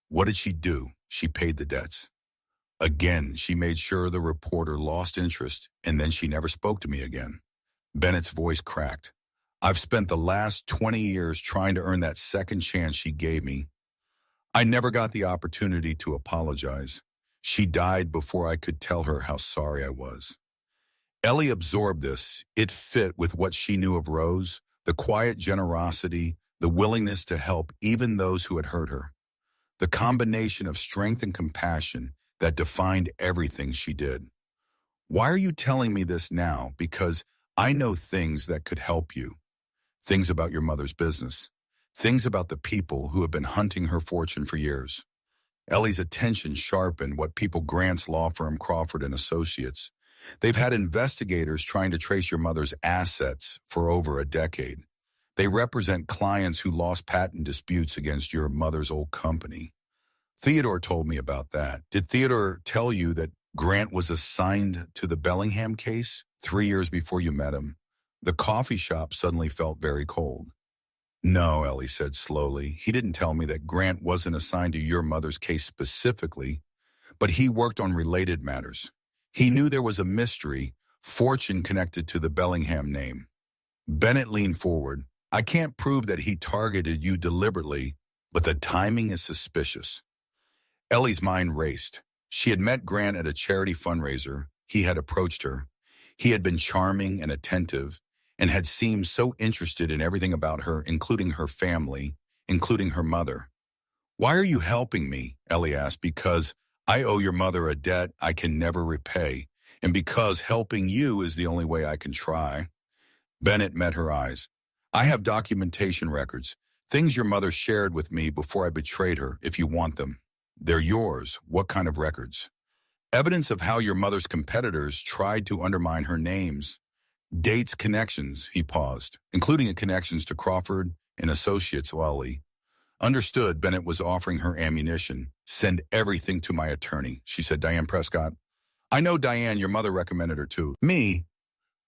What did she do? She paid the debts. Again, she made sure the reporter lost interest, and then she never spoke to me again. Bennett's voice cracked. I've spent the last 20 years trying to earn that second chance she gave me. I never got the opportunity to apologize. She died before I could tell her how sorry I was. Ellie absorbed this. It fit with what she knew of Rose, the quiet generosity, the willingness to help even those who had hurt her. The combination of strength and compassion that defined everything she did. Why are you telling me this now? Because I know things that could help you. Things about your mother's business. Things about the people who have been hunting her fortune for years. Ellie's attention sharpened. What people? Grant's law firm, Crawford and Associates. They've had investigators trying to trace your mother's assets for over a decade. They represent clients who lost patent disputes against your mother's old company. Theodore told me about that. Did Theodore tell you that Grant was assigned to the Bellingham case 3 years before you met him? The coffee shop suddenly felt very cold. No, Ellie said slowly. He didn't tell me that Grant wasn't assigned to your mother's case specifically, but he worked on related matters. He knew there was a mystery, fortune connected to the Bellingham name. Bennett leaned forward. I can't prove that he targeted you deliberately, but the timing is suspicious. Ellie's mind raced. She had met Grant at a charity fundraiser. He had approached her. He had been charming and attentive, and had seemed so interested in everything about her, including her family, including her mother. Why are you helping me? Ellie asked. Because I owe your mother a debt I can never repay, and because helping you is the only way I can try. Bennett met her eyes. I have documentation records, things your mother shared with me before I betrayed her, if you want them. They're yours. What kind of records? Evidence of how your mother's competitors tried to undermine her names. Dates, connections, he paused, including connections to Crawford and Associates. Ellie understood. Bennett was offering her ammunition. Send everything to my attorney, she said. Diane Prescott. I know Diane, your mother recommended her to me.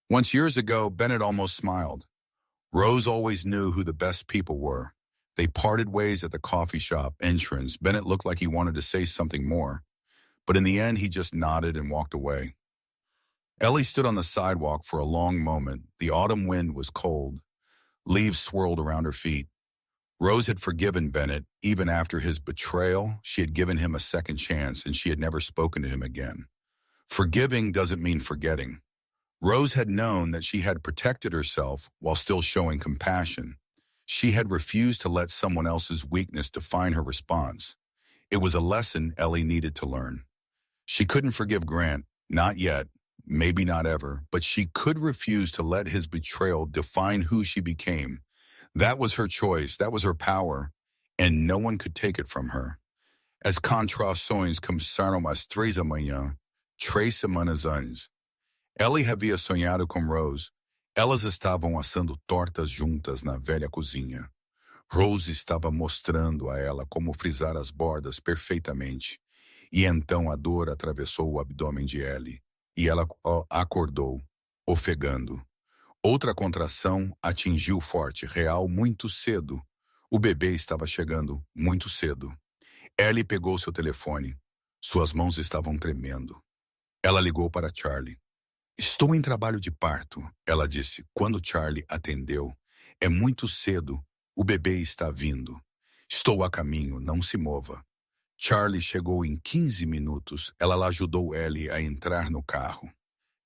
Once years ago, Bennett almost smiled. Rose always knew who the best people were. They parted ways at the coffee shop entrance. Bennett looked like he wanted to say something more, but in the end, he just nodded and walked away. Ellie stood on the sidewalk for a long moment. The autumn wind was cold. Leaves swirled around her feet. Rose had forgiven Bennett. Even after his betrayal, she had given him a second chance, and she had never spoken to him again. Forgiving doesn't mean forgetting. Rose had known that she had protected herself while still showing compassion. She had refused to let someone else's weakness define her response. It was a lesson Ellie needed to learn. She couldn't forgive Grant, not yet. Maybe not ever, but she could refuse to let his betrayal define who she became. That was her choice, that was her power, and no one could take it from her. As contrações começaram às 3 da manhã, 3 semanas antes, Ellie havia sonhado com Rose. Elas estavam assando tortas juntas na velha cozinha. Rose estava mostrando a ela como frisar as bordas perfeitamente. E então a dor atravessou o abdômen de Ellie, e ela acordou, ofegando. Outra contração atingiu forte, real, muito cedo. O bebê estava chegando muito cedo. Ellie pegou seu telefone. Suas mãos estavam tremendo. Ela ligou para Charlie. Estou em trabalho de parto, ela disse, quando Charlie atendeu. É muito cedo. O bebê está vindo. Estou a caminho, não se mova. Charlie chegou em 15 minutos. Ela ajudou Ellie a entrar no carro.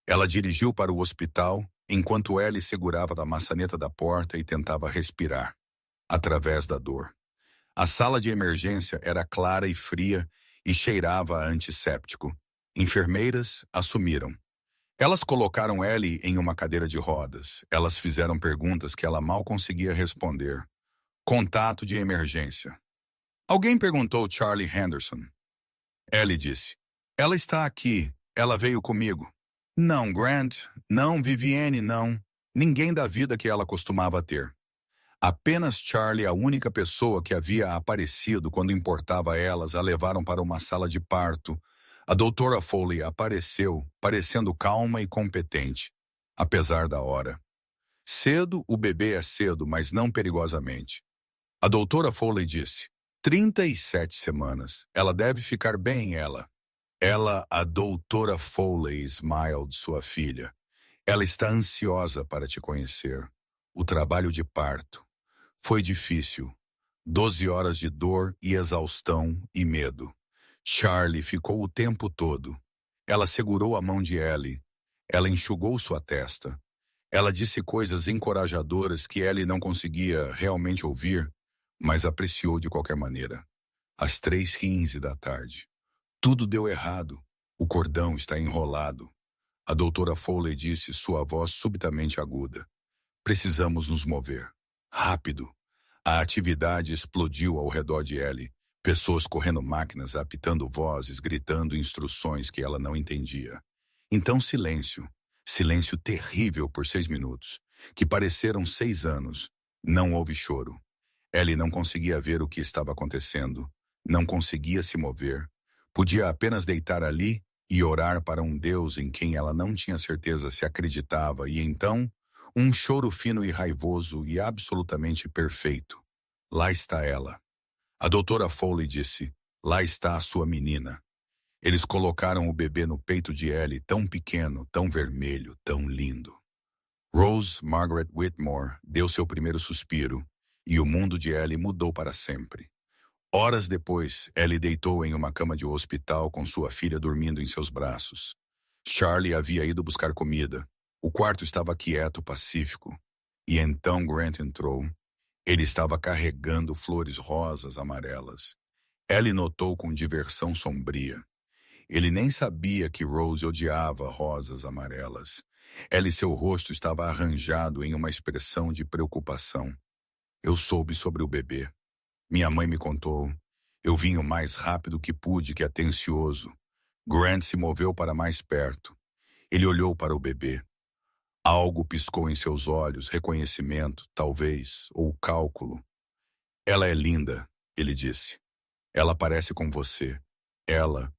Ela dirigiu para o hospital, enquanto Ellie segurava da maçaneta da porta e tentava respirar, através da dor. A sala de emergência era clara e fria e cheirava a antisséptico. Enfermeiras assumiram. Elas colocaram Ellie em uma cadeira de rodas. Elas fizeram perguntas que ela mal conseguia responder. Contato de emergência. Alguém perguntou Charlie Henderson. Ellie disse. Ela está aqui. Ela veio comigo. Não, Grant. Não, Vivienne, não. Ninguém da vida que ela costumava ter. Apenas Charlie, a única pessoa que havia aparecido quando importava a elas, a levaram para uma sala de parto. A doutora Foley apareceu, parecendo calma e competente, apesar da hora. Cedo, o bebê é cedo, mas não perigosamente. A doutora Foley disse, 37 semanas. Ela deve ficar bem, ela. Ela, a doutora Foley, smiled sua filha. Ela está ansiosa para te conhecer. O trabalho de parto. Foi difícil. 12 horas de dor e exaustão e medo. Charlie ficou o tempo todo. Ela segurou a mão de Ellie. Ela enxugou sua testa. Ela disse coisas encorajadoras que Ellie não conseguia realmente ouvir, mas apreciou de qualquer maneira. Às 3h15 da tarde. Tudo deu errado. O cordão está enrolado. A doutora Foley disse, sua voz subitamente aguda. Precisamos nos mover. Rápido. A atividade explodiu ao redor de Ellie. Pessoas correndo máquinas, apitando vozes, gritando instruções que ela não entendia. Então silêncio. Silêncio terrível por 6 minutos, que pareceram 6 anos. Não houve choro. Ellie não conseguia ver o que estava acontecendo. Não conseguia se mover. Podia apenas deitar ali e orar para um Deus em quem ela não tinha certeza se acreditava, e então, um choro fino e raivoso e absolutamente perfeito. Lá está ela. A doutora Foley disse, lá está a sua menina. Eles colocaram o bebê no peito de Ellie, tão pequeno, tão vermelho, tão lindo. Rose Margaret Whitmore deu seu primeiro suspiro, e o mundo de Ellie mudou para sempre. Horas depois, Ellie deitou em uma cama de hospital com sua filha dormindo em seus braços. Charlie havia ido buscar comida. O quarto estava quieto, pacífico. E então Grant entrou. Ele estava carregando flores rosas amarelas. Ellie notou com diversão sombria. Ele nem sabia que Rose odiava rosas amarelas. Ellie, seu rosto estava arranjado em uma expressão de preocupação. Eu soube sobre o bebê. Minha mãe me contou. Eu vim o mais rápido que pude, que atencioso. Grant se moveu para mais perto. Ele olhou para o bebê. Algo piscou em seus olhos, reconhecimento, talvez, ou cálculo. Ela é linda, ele disse. Ela parece com você. Ela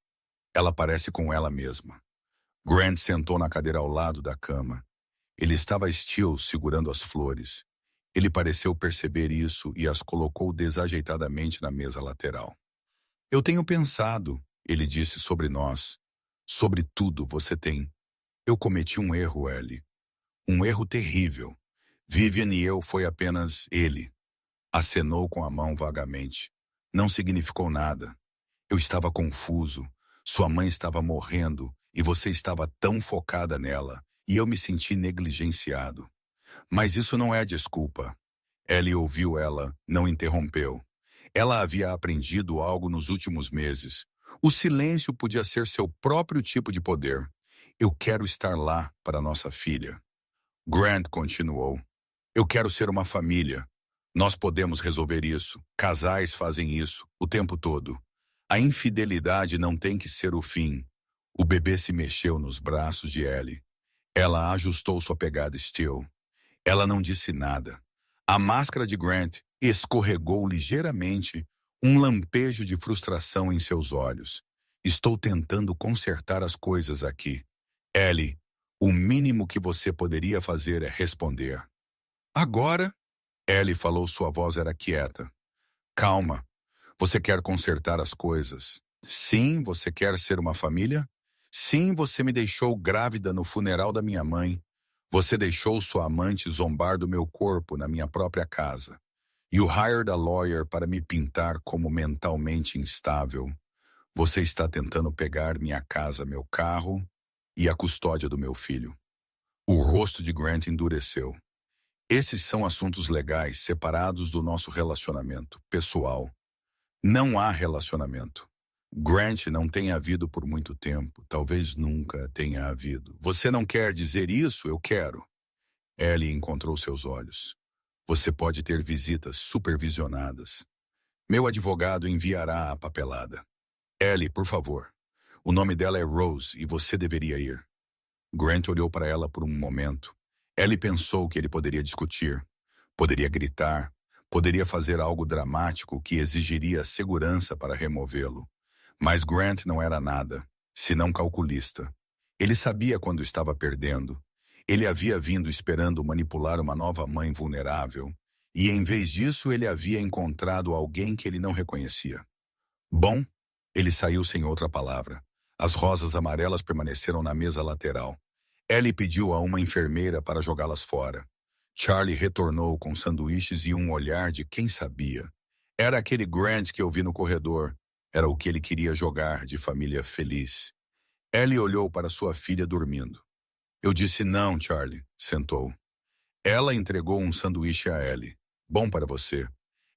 parece com ela mesma. Grant sentou na cadeira ao lado da cama. Ele estava still, segurando as flores. Ele pareceu perceber isso e as colocou desajeitadamente na mesa lateral. Eu tenho pensado, ele disse, sobre nós. Sobre tudo você tem. Eu cometi um erro, Ellie. Um erro terrível. Vivian e eu foi apenas ele. Acenou com a mão vagamente. Não significou nada. Eu estava confuso. Sua mãe estava morrendo e você estava tão focada nela e eu me senti negligenciado. Mas isso não é desculpa. Ellie ouviu ela, não interrompeu. Ela havia aprendido algo nos últimos meses. O silêncio podia ser seu próprio tipo de poder. Eu quero estar lá para nossa filha. Grant continuou. Eu quero ser uma família. Nós podemos resolver isso. Casais fazem isso o tempo todo. A infidelidade não tem que ser o fim. O bebê se mexeu nos braços de Ellie. Ela ajustou sua pegada Steel. Ela não disse nada. A máscara de Grant escorregou ligeiramente, um lampejo de frustração em seus olhos. Estou tentando consertar as coisas aqui. Ellie, o mínimo que você poderia fazer é responder. Agora? Ellie falou, sua voz era quieta. Calma. Você quer consertar as coisas. Sim, você quer ser uma família? Sim, você me deixou grávida no funeral da minha mãe. Você deixou sua amante zombar do meu corpo na minha própria casa. You hired a lawyer para me pintar como mentalmente instável. Você está tentando pegar minha casa, meu carro e a custódia do meu filho. O rosto de Grant endureceu. Esses são assuntos legais separados do nosso relacionamento pessoal. Não há relacionamento. Grant não tem havido por muito tempo, talvez nunca tenha havido. Você não quer dizer isso? Eu quero. Ellie encontrou seus olhos. Você pode ter visitas supervisionadas. Meu advogado enviará a papelada. Ellie, por favor. O nome dela é Rose e você deveria ir. Grant olhou para ela por um momento. Ellie pensou que ele poderia discutir, poderia gritar, poderia fazer algo dramático que exigiria segurança para removê-lo. Mas Grant não era nada, senão calculista. Ele sabia quando estava perdendo. Ele havia vindo esperando manipular uma nova mãe vulnerável, e em vez disso ele havia encontrado alguém que ele não reconhecia. Bom, ele saiu sem outra palavra. As rosas amarelas permaneceram na mesa lateral. Ellie pediu a uma enfermeira para jogá-las fora. Charlie retornou com sanduíches e um olhar de quem sabia. Era aquele Grant que eu vi no corredor. Era o que ele queria jogar de família feliz. Ellie olhou para sua filha dormindo. Eu disse não, Charlie. Sentou. Ela entregou um sanduíche a Ellie. Bom para você.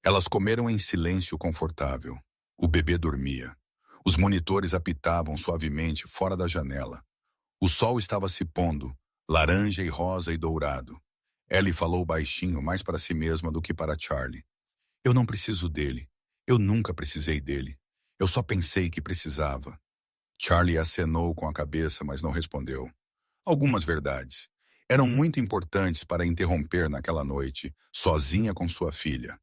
Elas comeram em silêncio confortável. O bebê dormia. Os monitores apitavam suavemente fora da janela. O sol estava se pondo, laranja e rosa e dourado. Ellie falou baixinho, mais para si mesma do que para Charlie. Eu não preciso dele. Eu nunca precisei dele. Eu só pensei que precisava. Charlie acenou com a cabeça, mas não respondeu. Algumas verdades. Eram muito importantes para interromper naquela noite, sozinha com sua filha.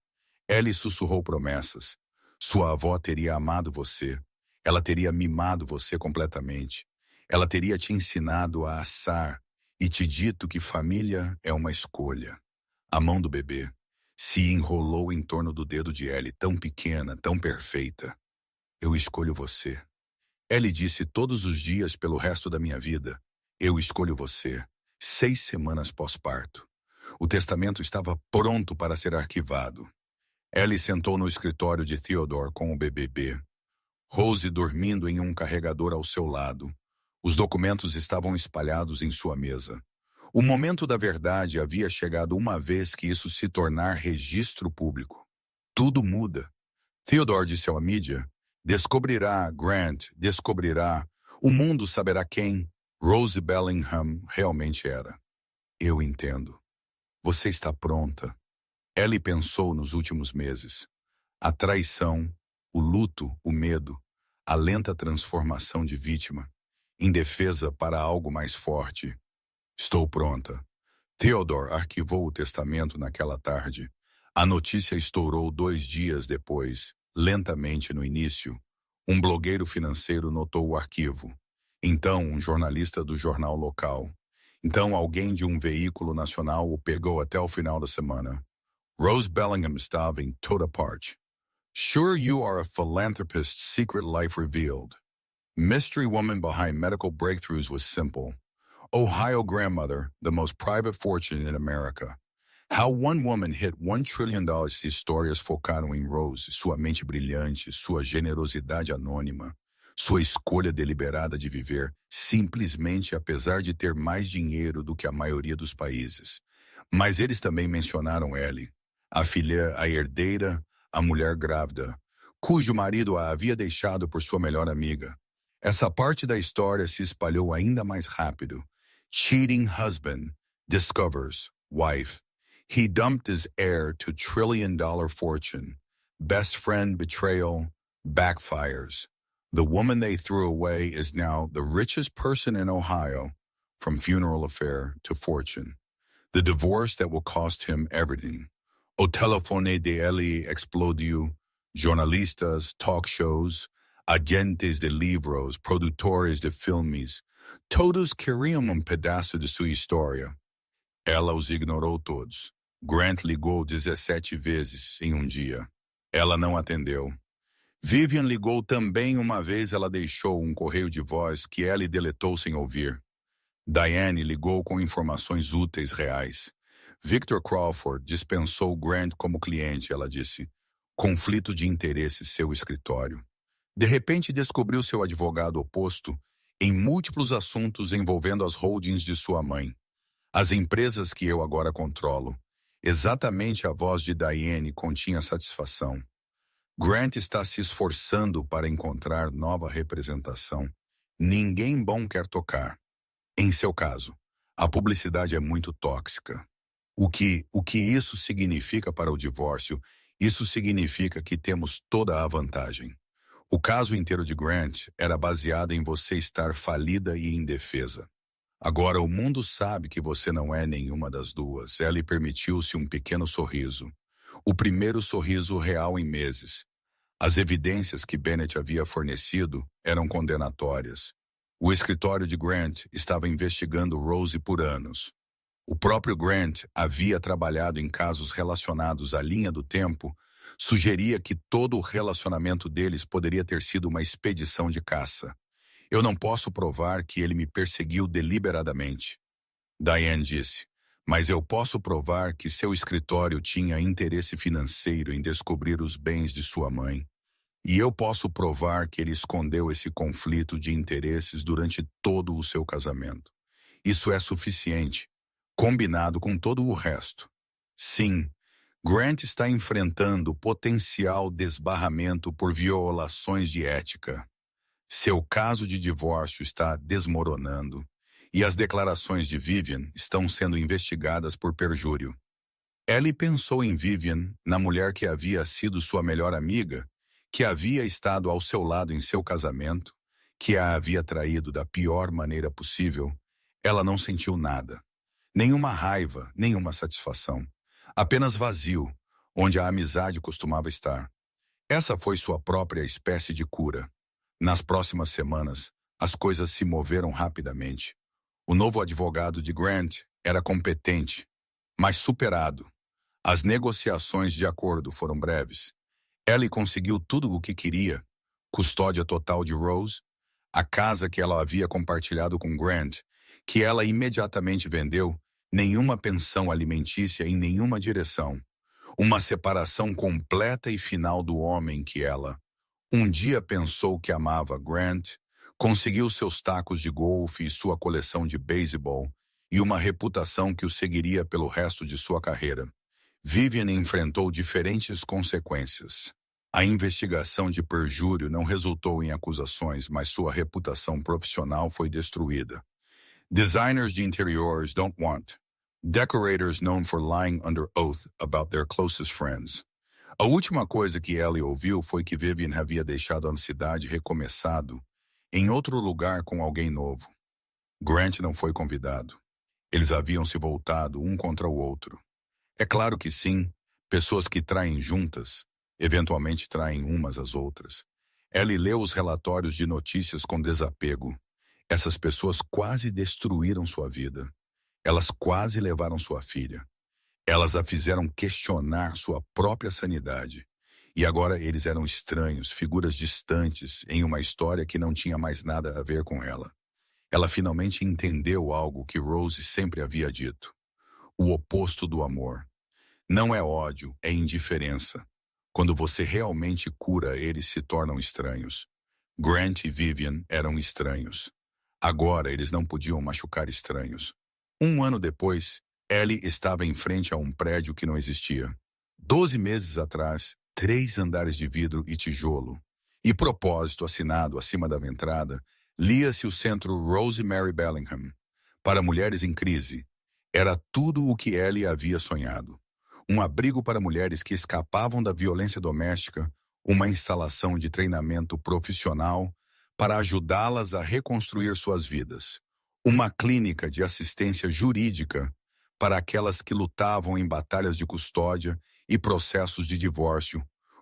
Ellie sussurrou promessas. Sua avó teria amado você. Ela teria mimado você completamente. Ela teria te ensinado a assar e te dito que família é uma escolha. A mão do bebê se enrolou em torno do dedo de Ellie, tão pequena, tão perfeita. Eu escolho você. Ellie disse todos os dias pelo resto da minha vida. Eu escolho você. 6 semanas pós-parto. O testamento estava pronto para ser arquivado. Ellie sentou no escritório de Theodore com o bebê. Rose dormindo em um carregador ao seu lado. Os documentos estavam espalhados em sua mesa. O momento da verdade havia chegado uma vez que isso se tornar registro público. Tudo muda. Theodore disse à mídia, descobrirá, Grant, descobrirá. O mundo saberá quem Rose Bellingham realmente era. Eu entendo. Você está pronta. Ellie pensou nos últimos meses. A traição, o luto, o medo, a lenta transformação de vítima, indefesa para algo mais forte. Estou pronta. Theodore arquivou o testamento naquela tarde. A notícia estourou 2 dias depois, lentamente no início. Um blogueiro financeiro notou o arquivo. Então, um jornalista do jornal local. Então, alguém de um veículo nacional o pegou até o final da semana. Rose Bellingham estava em toda parte. Sure you are a philanthropist's secret life revealed. Mystery woman behind medical breakthroughs was simple. Ohio grandmother, the most private fortune in America. How one woman hit $1 trillion. Histórias focaram em Rose, sua mente brilhante, sua generosidade anônima, sua escolha deliberada de viver, simplesmente apesar de ter mais dinheiro do que a maioria dos países. Mas eles também mencionaram Ellie, a filha, a herdeira, a mulher grávida, cujo marido a havia deixado por sua melhor amiga. Essa parte da história se espalhou ainda mais rápido. Cheating husband discovers wife. He dumped his heir to $1 trillion fortune. Best friend betrayal backfires. The woman they threw away is now the richest person in Ohio. from funeral affair to fortune. The divorce that will cost him everything. O telefone dele explodiu. Jornalistas, talk shows, agentes de livros, produtores de filmes, todos queriam pedaço de sua história. Ela os ignorou todos. Grant ligou 17 vezes em um dia. Ela não atendeu. Vivian ligou também uma vez, ela deixou um correio de voz que Ellie deletou sem ouvir. Diane ligou com informações úteis reais. Victor Crawford dispensou Grant como cliente, ela disse. Conflito de interesse, seu escritório. De repente descobriu seu advogado oposto em múltiplos assuntos envolvendo as holdings de sua mãe. As empresas que eu agora controlo. Exatamente a voz de Diane continha satisfação. Grant está se esforçando para encontrar nova representação. Ninguém bom quer tocar. Em seu caso, a publicidade é muito tóxica. O que isso significa para o divórcio? Isso significa que temos toda a vantagem. O caso inteiro de Grant era baseado em você estar falida e indefesa. Agora o mundo sabe que você não é nenhuma das duas. Ellie permitiu-se um pequeno sorriso. O primeiro sorriso real em meses. As evidências que Bennett havia fornecido eram condenatórias. O escritório de Grant estava investigando Rose por anos. O próprio Grant havia trabalhado em casos relacionados à linha do tempo, sugeria que todo o relacionamento deles poderia ter sido uma expedição de caça. Eu não posso provar que ele me perseguiu deliberadamente. Diane disse, mas eu posso provar que seu escritório tinha interesse financeiro em descobrir os bens de sua mãe. E eu posso provar que ele escondeu esse conflito de interesses durante todo o seu casamento. Isso é suficiente, combinado com todo o resto. Sim, Grant está enfrentando potencial desbarramento por violações de ética. Seu caso de divórcio está desmoronando e as declarações de Vivian estão sendo investigadas por perjúrio. Ellie pensou em Vivian, na mulher que havia sido sua melhor amiga, que havia estado ao seu lado em seu casamento, que a havia traído da pior maneira possível. Ela não sentiu nada. Nenhuma raiva, nenhuma satisfação. Apenas vazio, onde a amizade costumava estar. Essa foi sua própria espécie de cura. Nas próximas semanas, as coisas se moveram rapidamente. O novo advogado de Grant era competente, mas superado. As negociações de acordo foram breves. Ellie conseguiu tudo o que queria. Custódia total de Rose, a casa que ela havia compartilhado com Grant, que ela imediatamente vendeu, nenhuma pensão alimentícia em nenhuma direção. Uma separação completa e final do homem que ela um dia pensou que amava. Grant conseguiu seus tacos de golfe e sua coleção de beisebol e uma reputação que o seguiria pelo resto de sua carreira. Vivian enfrentou diferentes consequências. A investigação de perjúrio não resultou em acusações, mas sua reputação profissional foi destruída. Designers de interiores don't want. Decorators known for lying under oath about their closest friends. A última coisa que Ellie ouviu foi que Vivian havia deixado a cidade e recomeçado em outro lugar com alguém novo. Grant não foi convidado. Eles haviam se voltado um contra o outro. É claro que sim, pessoas que traem juntas, eventualmente traem umas às outras. Ellie leu os relatórios de notícias com desapego. Essas pessoas quase destruíram sua vida. Elas quase levaram sua filha. Elas a fizeram questionar sua própria sanidade. E agora eles eram estranhos, figuras distantes, em uma história que não tinha mais nada a ver com ela. Ela finalmente entendeu algo que Rose sempre havia dito. O oposto do amor. Não é ódio, é indiferença. Quando você realmente cura, eles se tornam estranhos. Grant e Vivian eram estranhos. Agora eles não podiam machucar estranhos. 1 ano depois, Ellie estava em frente a um prédio que não existia. 12 meses atrás, 3 andares de vidro e tijolo. E propósito assinado acima da entrada, lia-se o centro Rosemary Bellingham. Para mulheres em crise. Era tudo o que Ellie havia sonhado. Um abrigo para mulheres que escapavam da violência doméstica, uma instalação de treinamento profissional para ajudá-las a reconstruir suas vidas. Uma clínica de assistência jurídica para aquelas que lutavam em batalhas de custódia e processos de divórcio.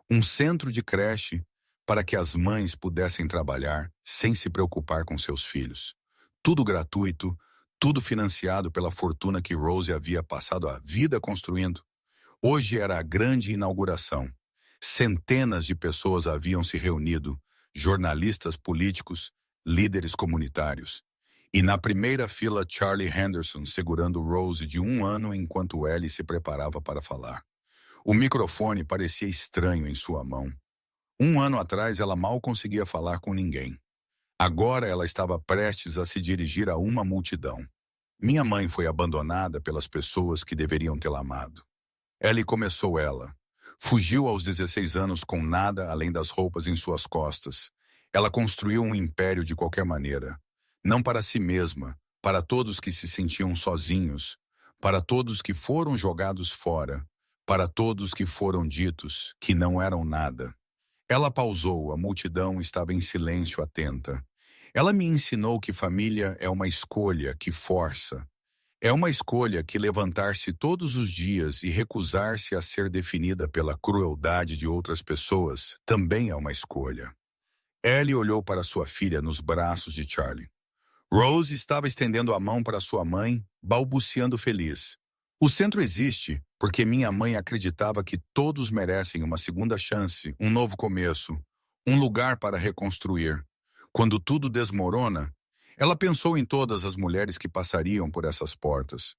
Um centro de creche para que as mães pudessem trabalhar sem se preocupar com seus filhos. Tudo gratuito, tudo financiado pela fortuna que Rose havia passado a vida construindo. Hoje era a grande inauguração. Centenas de pessoas haviam se reunido, jornalistas políticos, líderes comunitários. E na primeira fila, Charlie Henderson segurando Rose de 1 ano enquanto Ellie se preparava para falar. O microfone parecia estranho em sua mão. 1 ano atrás, ela mal conseguia falar com ninguém. Agora ela estava prestes a se dirigir a uma multidão. Minha mãe foi abandonada pelas pessoas que deveriam tê-la amado. Ellie começou ela. Fugiu aos 16 anos com nada além das roupas em suas costas. Ela construiu um império de qualquer maneira. Não para si mesma, para todos que se sentiam sozinhos, para todos que foram jogados fora, para todos que foram ditos que não eram nada. Ela pausou, a multidão estava em silêncio atenta. Ela me ensinou que família é uma escolha que força. É uma escolha que levantar-se todos os dias e recusar-se a ser definida pela crueldade de outras pessoas também é uma escolha. Ellie olhou para sua filha nos braços de Charlie. Rose estava estendendo a mão para sua mãe, balbuciando feliz. O centro existe porque minha mãe acreditava que todos merecem uma segunda chance, um novo começo, um lugar para reconstruir. Quando tudo desmorona, ela pensou em todas as mulheres que passariam por essas portas.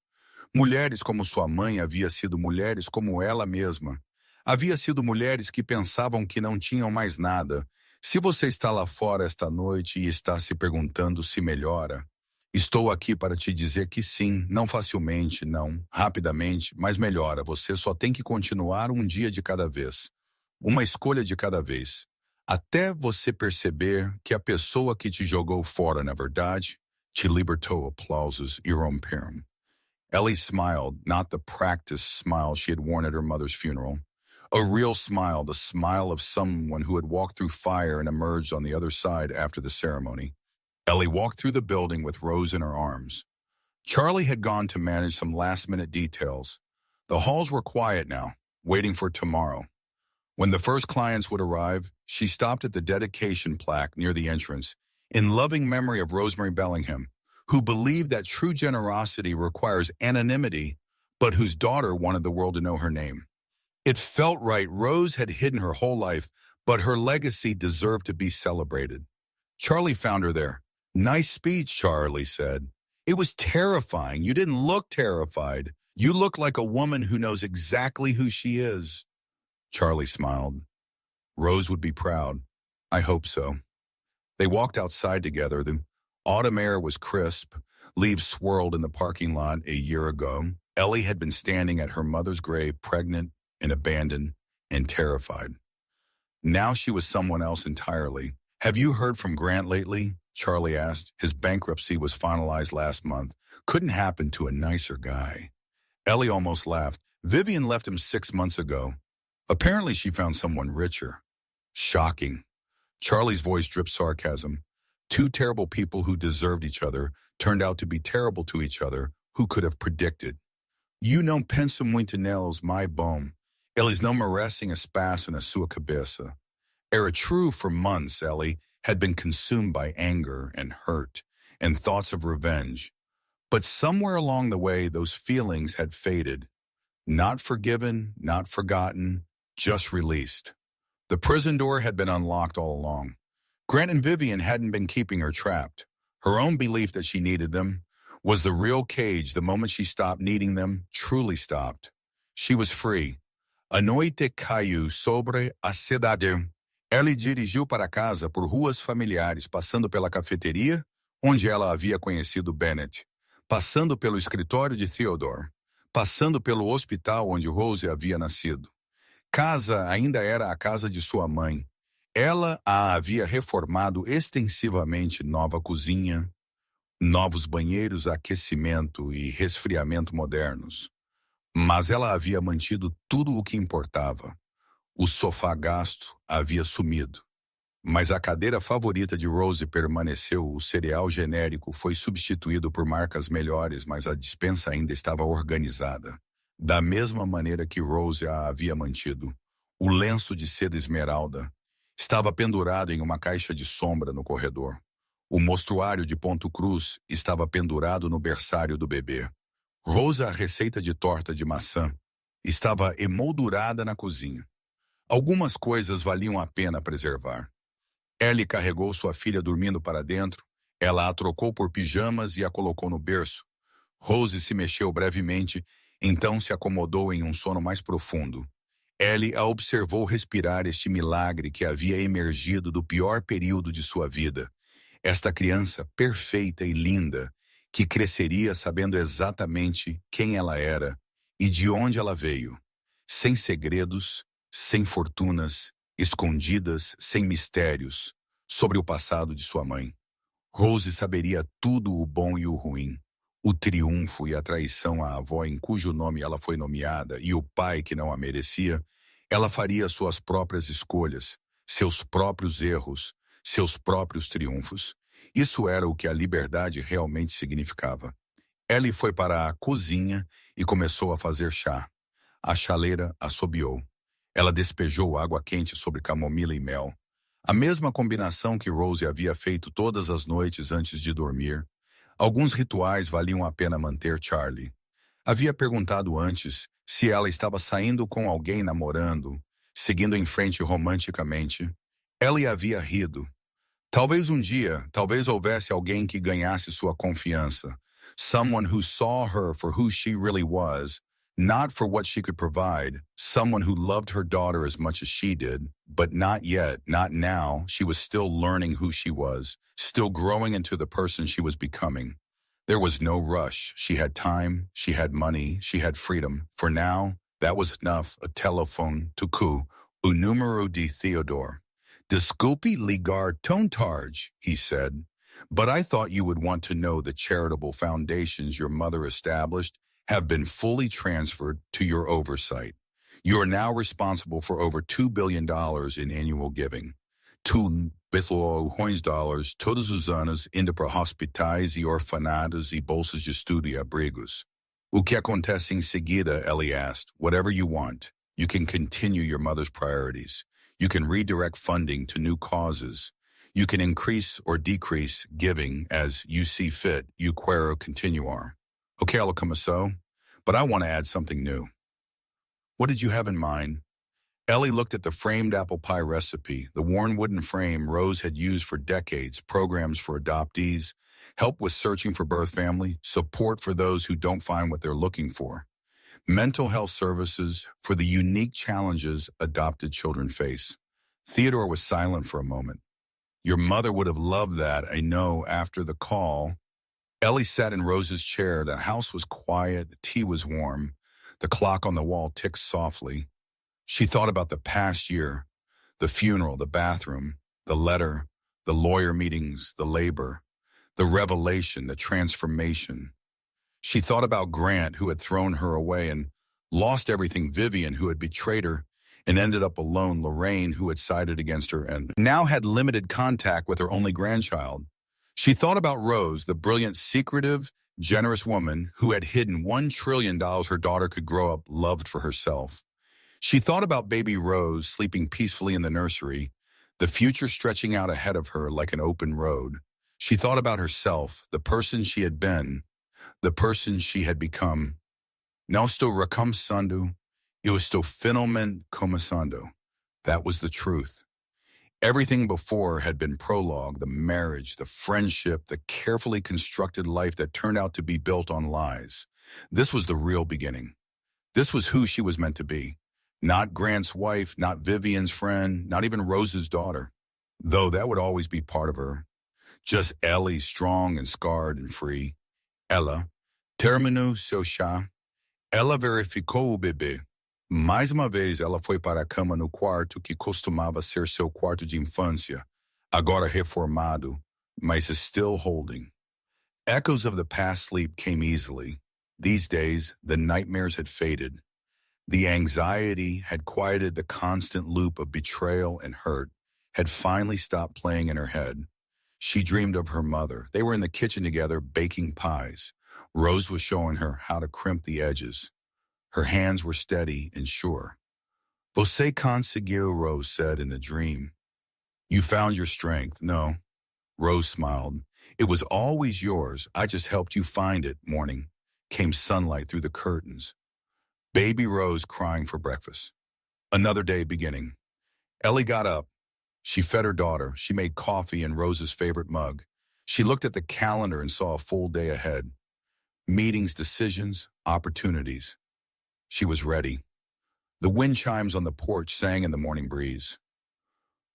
Mulheres como sua mãe havia sido mulheres como ela mesma. Havia sido mulheres que pensavam que não tinham mais nada. Se você está lá fora esta noite e está se perguntando se melhora, estou aqui para te dizer que sim, não facilmente, não, rapidamente, mas melhora. Você só tem que continuar um dia de cada vez. Uma escolha de cada vez. Até você perceber que a pessoa que te jogou fora, na verdade, te libertou. Aplausos irromperam. Ellie smiled, not the practiced smile she had worn at her mother's funeral. A real smile, the smile of someone who had walked through fire and emerged on the other side after the ceremony. Ellie walked through the building with Rose in her arms. Charlie had gone to manage some last-minute details. The halls were quiet now, waiting for tomorrow. When the first clients would arrive, she stopped at the dedication plaque near the entrance, in loving memory of Rosemary Bellingham, who believed that true generosity requires anonymity, but whose daughter wanted the world to know her name. It felt right. Rose had hidden her whole life, but her legacy deserved to be celebrated. Charlie found her there. Nice speech, Charlie said. It was terrifying. You didn't look terrified. You look like a woman who knows exactly who she is. Charlie smiled. Rose would be proud. I hope so. They walked outside together. The autumn air was crisp. Leaves swirled in the parking lot a year ago. Ellie had been standing at her mother's grave, pregnant and abandoned and terrified. Now she was someone else entirely. Have you heard from Grant lately? Charlie asked. His bankruptcy was finalized last month. Couldn't happen to a nicer guy. Ellie almost laughed. Vivian left him 6 months ago. Apparently she found someone richer. Shocking. Charlie's voice dripped sarcasm. Two terrible people who deserved each other turned out to be terrible to each other. Who could have predicted? You não penso muito neles, my bom. Eles não merecem espaço na sua cabeça. Era true for months. Ellie had been consumed by anger and hurt and thoughts of revenge. But somewhere along the way, those feelings had faded. Not forgiven, not forgotten, just released. The prison door had been unlocked all along. Grant and Vivian hadn't been keeping her trapped. Her own belief that she needed them was the real cage. The moment she stopped needing them, truly stopped. She was free. A noite caiu sobre a cidade. Ellie dirigiu para casa por ruas familiares, passando pela cafeteria, onde ela havia conhecido Bennett, passando pelo escritório de Theodore, passando pelo hospital onde Rose havia nascido. Casa ainda era a casa de sua mãe. Ela a havia reformado extensivamente, nova cozinha, novos banheiros, aquecimento e resfriamento modernos. Mas ela havia mantido tudo o que importava. O sofá gasto havia sumido. Mas a cadeira favorita de Rose permaneceu, o cereal genérico foi substituído por marcas melhores, mas a despensa ainda estava organizada. Da mesma maneira que Rose a havia mantido. O lenço de seda esmeralda estava pendurado em uma caixa de sombra no corredor. O mostruário de ponto cruz estava pendurado no berçário do bebê. Rose, a receita de torta de maçã, estava emoldurada na cozinha. Algumas coisas valiam a pena preservar. Ellie carregou sua filha dormindo para dentro, ela a trocou por pijamas e a colocou no berço. Rose se mexeu brevemente, então se acomodou em um sono mais profundo. Ellie a observou respirar este milagre que havia emergido do pior período de sua vida. Esta criança perfeita e linda, que cresceria sabendo exatamente quem ela era e de onde ela veio. Sem segredos, sem fortunas, escondidas, sem mistérios, sobre o passado de sua mãe. Rose saberia tudo o bom e o ruim, o triunfo e a traição à avó em cujo nome ela foi nomeada e o pai que não a merecia. Ela faria suas próprias escolhas, seus próprios erros, seus próprios triunfos. Isso era o que a liberdade realmente significava. Ellie foi para a cozinha e começou a fazer chá. A chaleira assobiou. Ela despejou água quente sobre camomila e mel. A mesma combinação que Rose havia feito todas as noites antes de dormir. Alguns rituais valiam a pena manter Charlie. Havia perguntado antes se ela estava saindo com alguém namorando, seguindo em frente romanticamente. Ellie havia rido. Talvez um dia, talvez houvesse alguém que ganhasse sua confiança. Someone who saw her for who she really was, not for what she could provide. Someone who loved her daughter as much as she did, but not yet, not now. She was still learning who she was, still growing into the person she was becoming. There was no rush. She had time, she had money, she had freedom. For now, that was enough. A telephone tuku, o número de Theodore. Desculpe ligar tão tarde, he said, but I thought you would want to know the charitable foundations your mother established have been fully transferred to your oversight. You are now responsible for over $2 billion in annual giving. $2 bilhões todos os anos indo para hospitais e orfanatos e bolsas de estudo e abrigos. O que acontece em seguida, Ellie asked. Whatever you want. You can continue your mother's priorities. You can redirect funding to new causes. You can increase or decrease giving as you see fit. You quero continuar. Okay, ela começou, but I want to add something new. What did you have in mind? Ellie looked at the framed apple pie recipe, the worn wooden frame Rose had used for decades, programs for adoptees, help with searching for birth family, support for those who don't find what they're looking for, mental health services for the unique challenges adopted children face. Theodore was silent for a moment. Your mother would have loved that, I know, after the call. Ellie sat in Rose's chair. The house was quiet, the tea was warm. The clock on the wall ticked softly. She thought about the past year, the funeral, the bathroom, the letter, the lawyer meetings, the labor, the revelation, the transformation. She thought about Grant, who had thrown her away and lost everything, Vivian, who had betrayed her and ended up alone, Lorraine, who had sided against her and now had limited contact with her only grandchild. She thought about Rose, the brilliant, secretive, generous woman who had hidden $1 trillion her daughter could grow up loved for herself. She thought about baby Rose sleeping peacefully in the nursery, the future stretching out ahead of her like an open road. She thought about herself, the person she had been, the person she had become. Não estou recomeçando, eu estou finalmente começando. That was the truth. Everything before had been prologue, the marriage, the friendship, the carefully constructed life that turned out to be built on lies. This was the real beginning. This was who she was meant to be. Not Grant's wife, not Vivian's friend, not even Rose's daughter. Though that would always be part of her. Just Ellie, strong and scarred and free. Ela terminou seu chá. Ela verificou o bebê. Mais uma vez ela foi para a cama no quarto que costumava ser seu quarto de infância, agora reformado, mas still holding. Echoes of the past sleep came easily. These days, the nightmares had faded. The anxiety had quieted the constant loop of betrayal and hurt, had finally stopped playing in her head. She dreamed of her mother. They were in the kitchen together baking pies. Rose was showing her how to crimp the edges. Her hands were steady and sure. Você conseguiu, Rose said in the dream. You found your strength. No. Rose smiled. It was always yours. I just helped you find it. Morning. Came sunlight through the curtains. Baby Rose crying for breakfast. Another day beginning. Ellie got up. She fed her daughter. She made coffee in Rose's favorite mug. She looked at the calendar and saw a full day ahead. Meetings, decisions, opportunities. She was ready. The wind chimes on the porch sang in the morning breeze.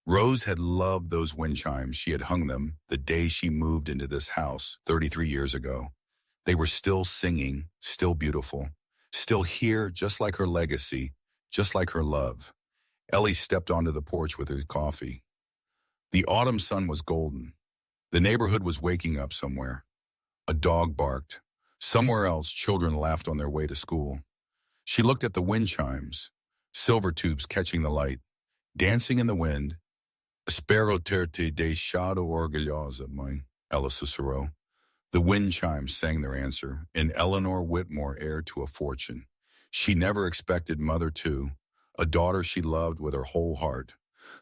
Rose had loved those wind chimes. She had hung them the day she moved into this house 33 years ago. They were still singing, still beautiful, still here, just like her legacy, just like her love. Ellie stepped onto the porch with her coffee. The autumn sun was golden. The neighborhood was waking up somewhere. A dog barked. Somewhere else, children laughed on their way to school. She looked at the wind chimes, silver tubes catching the light, dancing in the wind. Espero ter te deixado orgulhosa, mãe, Ella Cicero. The wind chimes sang their answer, and Eleanor Whitmore heir to a fortune. She never expected mother to, a daughter she loved with her whole heart.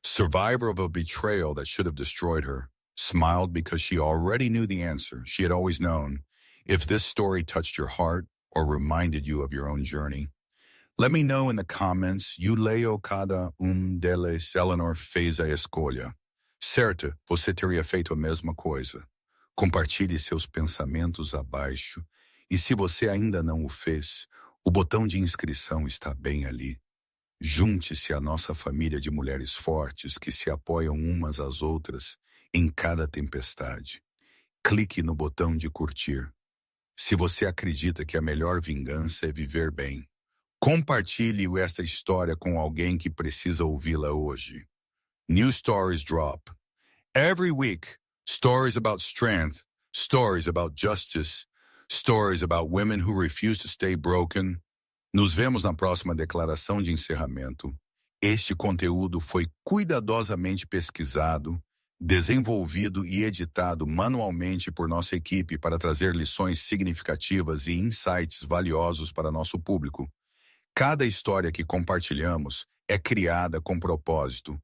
Survivor of a betrayal that should have destroyed her, smiled because she already knew the answer. She had always known. If this story touched your heart or reminded you of your own journey, let me know in the comments. You leio cada deles. Eleanor fez a escolha. Certo, você teria feito a mesma coisa. Compartilhe seus pensamentos abaixo. E se você ainda não o fez, o botão de inscrição está bem ali. Junte-se à nossa família de mulheres fortes que se apoiam umas às outras em cada tempestade. Clique no botão de curtir. Se você acredita que a melhor vingança é viver bem, compartilhe esta história com alguém que precisa ouvi-la hoje. New stories drop. Every week, stories about strength, stories about justice, stories about women who refuse to stay broken. Nos vemos na próxima declaração de encerramento. Este conteúdo foi cuidadosamente pesquisado, desenvolvido e editado manualmente por nossa equipe para trazer lições significativas e insights valiosos para nosso público. Cada história que compartilhamos é criada com propósito,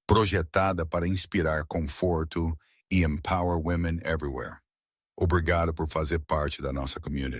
projetada para inspirar conforto e empower women everywhere. Obrigado por fazer parte da nossa community.